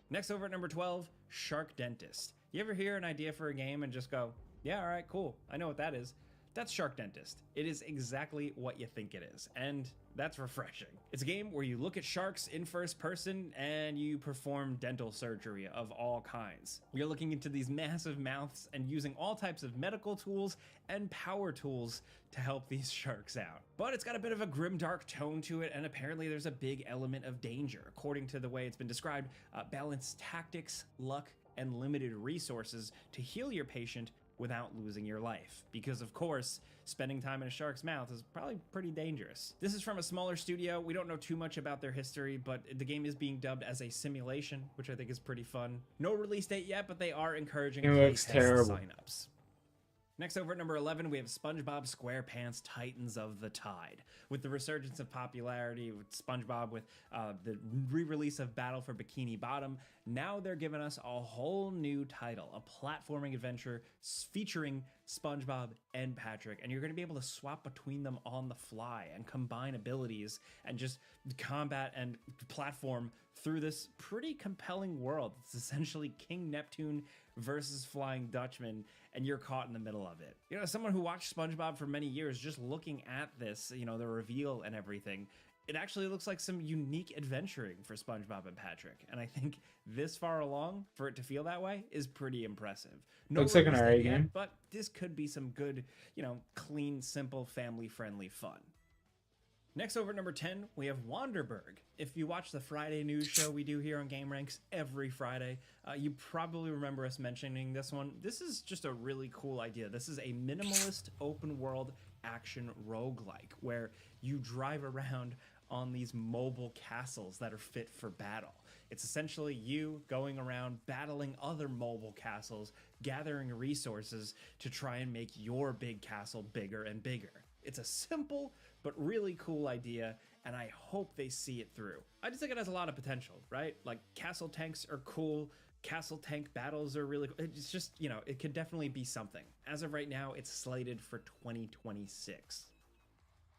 Next, over at number 12, Shark Dentist. You ever hear an idea for a game and just go, yeah, all right, cool, I know what that is. That's Shark Dentist. It is exactly what you think it is, and that's refreshing. It's a game where you look at sharks in first person and you perform dental surgery of all kinds. You're looking into these massive mouths and using all types of medical tools and power tools to help these sharks out. But it's got a bit of a grimdark tone to it, and apparently there's a big element of danger. According to the way it's been described, balance tactics, luck, and limited resources to heal your patient without losing your life. Because of course, spending time in a shark's mouth is probably pretty dangerous. This is from a smaller studio. We don't know too much about their history, but the game is being dubbed as a simulation, which I think is pretty fun. No release date yet, but they are encouraging playtest signups. Next, over at number 11, we have SpongeBob SquarePants Titans of the Tide. With the resurgence of popularity with SpongeBob, with the re-release of Battle for Bikini Bottom, now they're giving us a whole new title, a platforming adventure featuring SpongeBob and Patrick, and you're going to be able to swap between them on the fly and combine abilities and just combat and platform through this pretty compelling world. It's essentially King Neptune versus Flying Dutchman, and you're caught in the middle of it. You know, as someone who watched SpongeBob for many years, just looking at this, you know, the reveal and everything, it actually looks like some unique adventuring for SpongeBob and Patrick. And I think this far along, for it to feel that way, is pretty impressive. No looks like an alright game, but this could be some good, you know, clean, simple, family-friendly fun. Next, over at number 10, we have Wanderberg. If you watch the Friday news show we do here on GameRanks every Friday, you probably remember us mentioning this one. This is just a really cool idea. This is a minimalist open world action roguelike where you drive around on these mobile castles that are fit for battle. It's essentially you going around battling other mobile castles, gathering resources to try and make your big castle bigger and bigger. It's a simple but really cool idea, and I hope they see it through. I just think it has a lot of potential, right? Like, castle tanks are cool, castle tank battles are really cool. It's just, you know, it could definitely be something. As of right now, it's slated for 2026.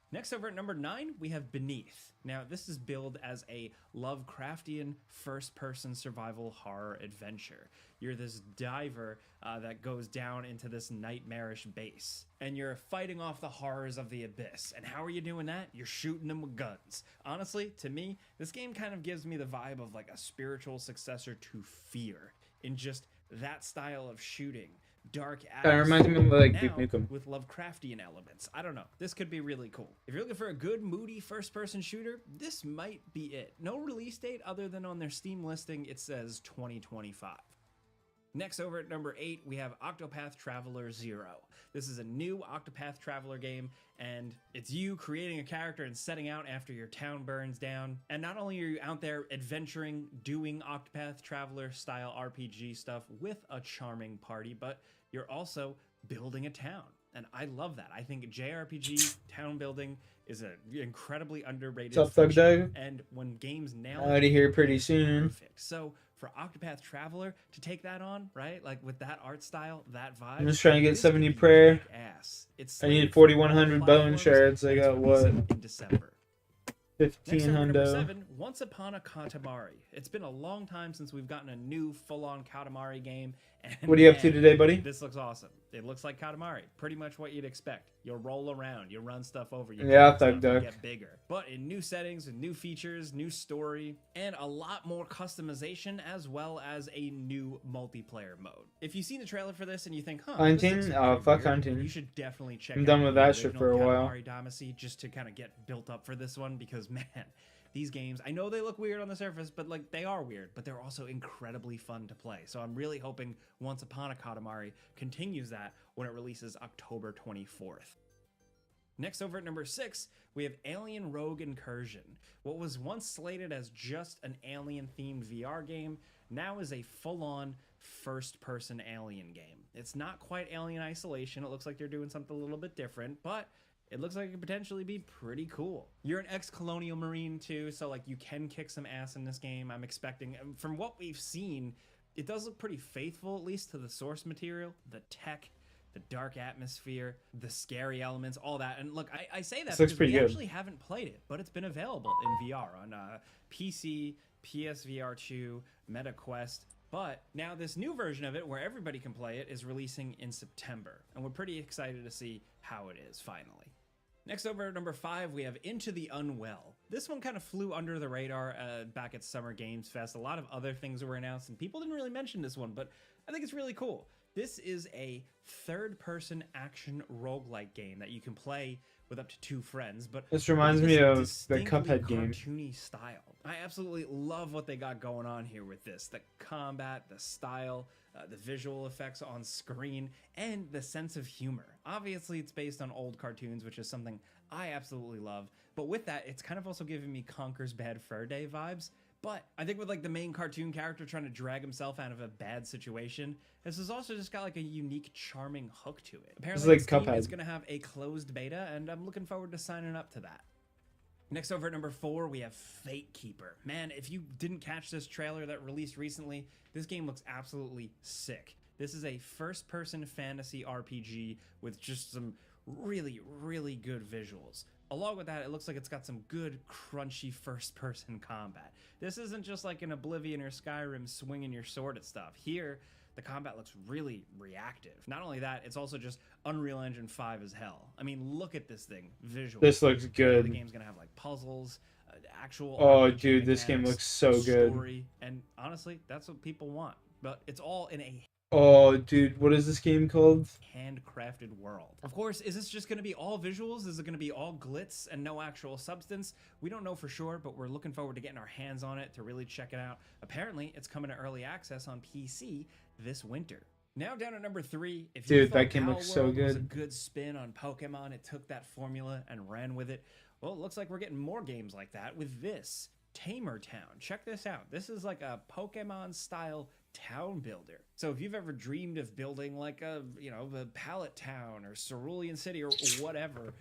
Next, over at number 9, we have Beneath. Now, this is billed as a Lovecraftian first-person survival horror adventure. You're this diver that goes down into this nightmarish base, and you're fighting off the horrors of the abyss. And how are you doing that? You're shooting them with guns. Honestly, to me, this game kind of gives me the vibe of like a spiritual successor to Fear, in just that style of shooting. Dark that reminds me of like Duke Nukem with Lovecraftian elements. I don't know. This could be really cool. If you're looking for a good, moody first-person shooter, this might be it. No release date other than on their Steam listing, it says 2025. Next, over at number 8, we have Octopath Traveler 0. This is a new Octopath Traveler game, and it's you creating a character and setting out after your town burns down. And not only are you out there adventuring, doing Octopath Traveler style RPG stuff with a charming party, but you're also building a town. And I love that. I think JRPG town building is an incredibly underrated feature, and when games nail it, out of here pretty soon. Perfect. So for Octopath Traveler to take that on, right? Like with that art style, that vibe. I'm just trying to get 70 prayer. I need 4,100 bone shards. I got what? In December. 1500. 7, Once Upon a Katamari. It's been a long time since we've gotten a new full-on Katamari game. And what are you up to today, buddy? This looks awesome. It looks like Katamari. Pretty much what you'd expect. You'll roll around, you run stuff over, you get bigger. But in new settings, and new features, new story, and a lot more customization, as well as a new multiplayer mode. If you've seen the trailer for this and you think, Hunting? Oh, fuck Hunting. You should definitely check I'm out done with that the shit for a while. Katamari Damacy just to kind of get built up for this one, because man, these games, I know they look weird on the surface, but like they are weird, but they're also incredibly fun to play. So I'm really hoping Once Upon a Katamari continues that when it releases October 24th. Next, over at number 6, we have Alien Rogue Incursion. What was once slated as just an alien-themed VR game now is a full-on first-person alien game. It's not quite Alien Isolation. It looks like they're doing something a little bit different, but it looks like it could potentially be pretty cool. You're an ex-colonial marine too, so like you can kick some ass in this game. I'm expecting, from what we've seen, it does look pretty faithful, at least to the source material, the tech, the dark atmosphere, the scary elements, all that. And look, I say that because we actually haven't played it, but it's been available in VR on PC, PSVR 2, MetaQuest. But now this new version of it, where everybody can play it, is releasing in September. And we're pretty excited to see how it is, finally. Next, over at number 5, we have Into the Unwell. This one kind of flew under the radar back at Summer Games Fest. A lot of other things were announced, and people didn't really mention this one, but I think it's really cool. This is a third-person action roguelike game that you can play with up to 2 friends. But this reminds me of the Cuphead game. Cartoony style. I absolutely love what they got going on here with this. The combat, the style, the visual effects on screen, and the sense of humor. Obviously, it's based on old cartoons, which is something I absolutely love. But with that, it's kind of also giving me Conker's Bad Fur Day vibes. But I think with like the main cartoon character trying to drag himself out of a bad situation, this has also just got like a unique, charming hook to it. Apparently, like Steam is going to have a closed beta, and I'm looking forward to signing up to that. Next, over at number 4, we have Fate Keeper. Man, if you didn't catch this trailer that released recently, this game looks absolutely sick. This is a first-person fantasy RPG with just some really, really good visuals. Along with that, it looks like it's got some good, crunchy first-person combat. This isn't just like an Oblivion or Skyrim swinging your sword at stuff. Here, the combat looks really reactive. Not only that, it's also just Unreal Engine 5 as hell. I mean, look at this thing visually. This looks good. The game's gonna have like puzzles, actual. Oh, dude, this game looks so good. Story, and honestly, that's what people want. But it's all in a Oh, dude, what is this game called? Handcrafted world. Of course, is this just going to be all visuals? Is it going to be all glitz and no actual substance? We don't know for sure, but we're looking forward to getting our hands on it to really check it out. Apparently, it's coming to early access on PC this winter. Now down at number 3, if you Dude, thought that game Pal looks so World was good. a good spin on Pokemon, it took that formula and ran with it. Well, it looks like we're getting more games like that with this, Tamer Town. Check this out. This is like a Pokemon-style town builder. So if you've ever dreamed of building like a Pallet Town or Cerulean City or whatever,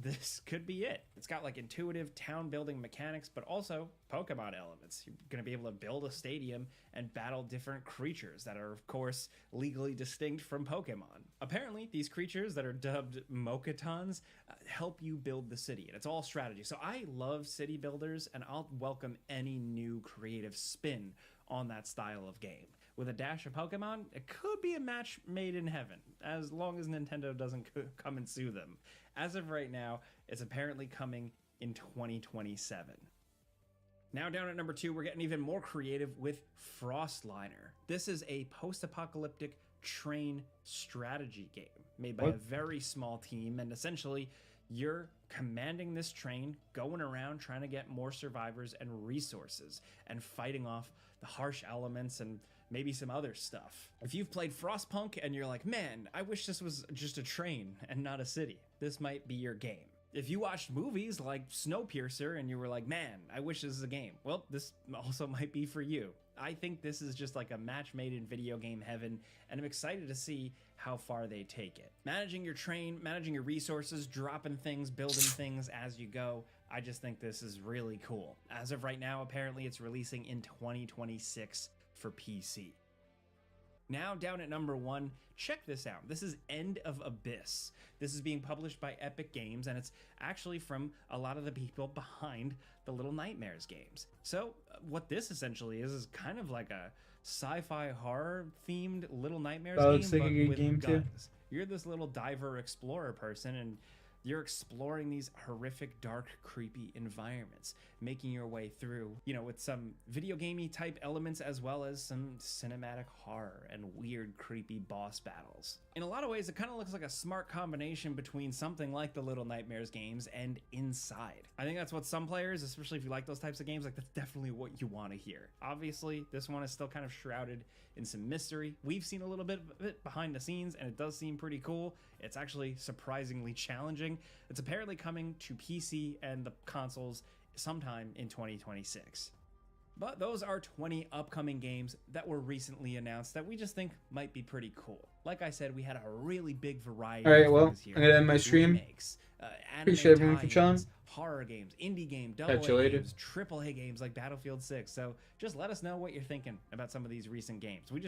this could be it. It's got like intuitive town building mechanics, but also Pokemon elements. You're going to be able to build a stadium and battle different creatures that are, of course, legally distinct from Pokemon. Apparently, these creatures that are dubbed Mokatons help you build the city, and it's all strategy. So I love city builders, and I'll welcome any new creative spin on that style of game. With a dash of Pokemon, it could be a match made in heaven, as long as Nintendo doesn't come and sue them. As of right now, it's apparently coming in 2027. Now down at number 2, we're getting even more creative with Frostliner. This is a post-apocalyptic train strategy game made by a very small team, and essentially you're commanding this train, going around trying to get more survivors and resources, and fighting off the harsh elements and maybe some other stuff. If you've played Frostpunk and you're like, man, I wish this was just a train and not a city, this might be your game. If you watched movies like Snowpiercer and you were like, man, I wish this was a game, well, this also might be for you. I think this is just like a match made in video game heaven, and I'm excited to see how far they take it. Managing your train, managing your resources, dropping things, building things as you go, I just think this is really cool. As of right now, apparently it's releasing in 2026 for PC. Now down at number 1, check this out. This is End of Abyss. This is being published by Epic Games, and it's actually from a lot of the people behind the Little Nightmares games. So what this essentially is kind of like a sci-fi horror themed Little Nightmares game, but with guns. You're this little diver explorer person, and you're exploring these horrific, dark, creepy environments, making your way through, with some video gamey type elements as well as some cinematic horror and weird, creepy boss battles. In a lot of ways, it kind of looks like a smart combination between something like the Little Nightmares games and Inside. I think that's what some players, especially if you like those types of games, like that's definitely what you want to hear. Obviously, this one is still kind of shrouded in some mystery. We've seen a little bit of it behind the scenes, and it does seem pretty cool. It's actually surprisingly challenging. It's apparently coming to PC and the consoles sometime in 2026. But those are 20 upcoming games that were recently announced that we just think might be pretty cool. Like I said, we had a really big variety. All right, of well, things here. I'm gonna end my stream. Remakes, Appreciate everyone for tie-ins, chilling. horror games, indie game, Catch AA you later. games, AAA games like Battlefield 6. So just let us know what you're thinking about some of these recent games. We just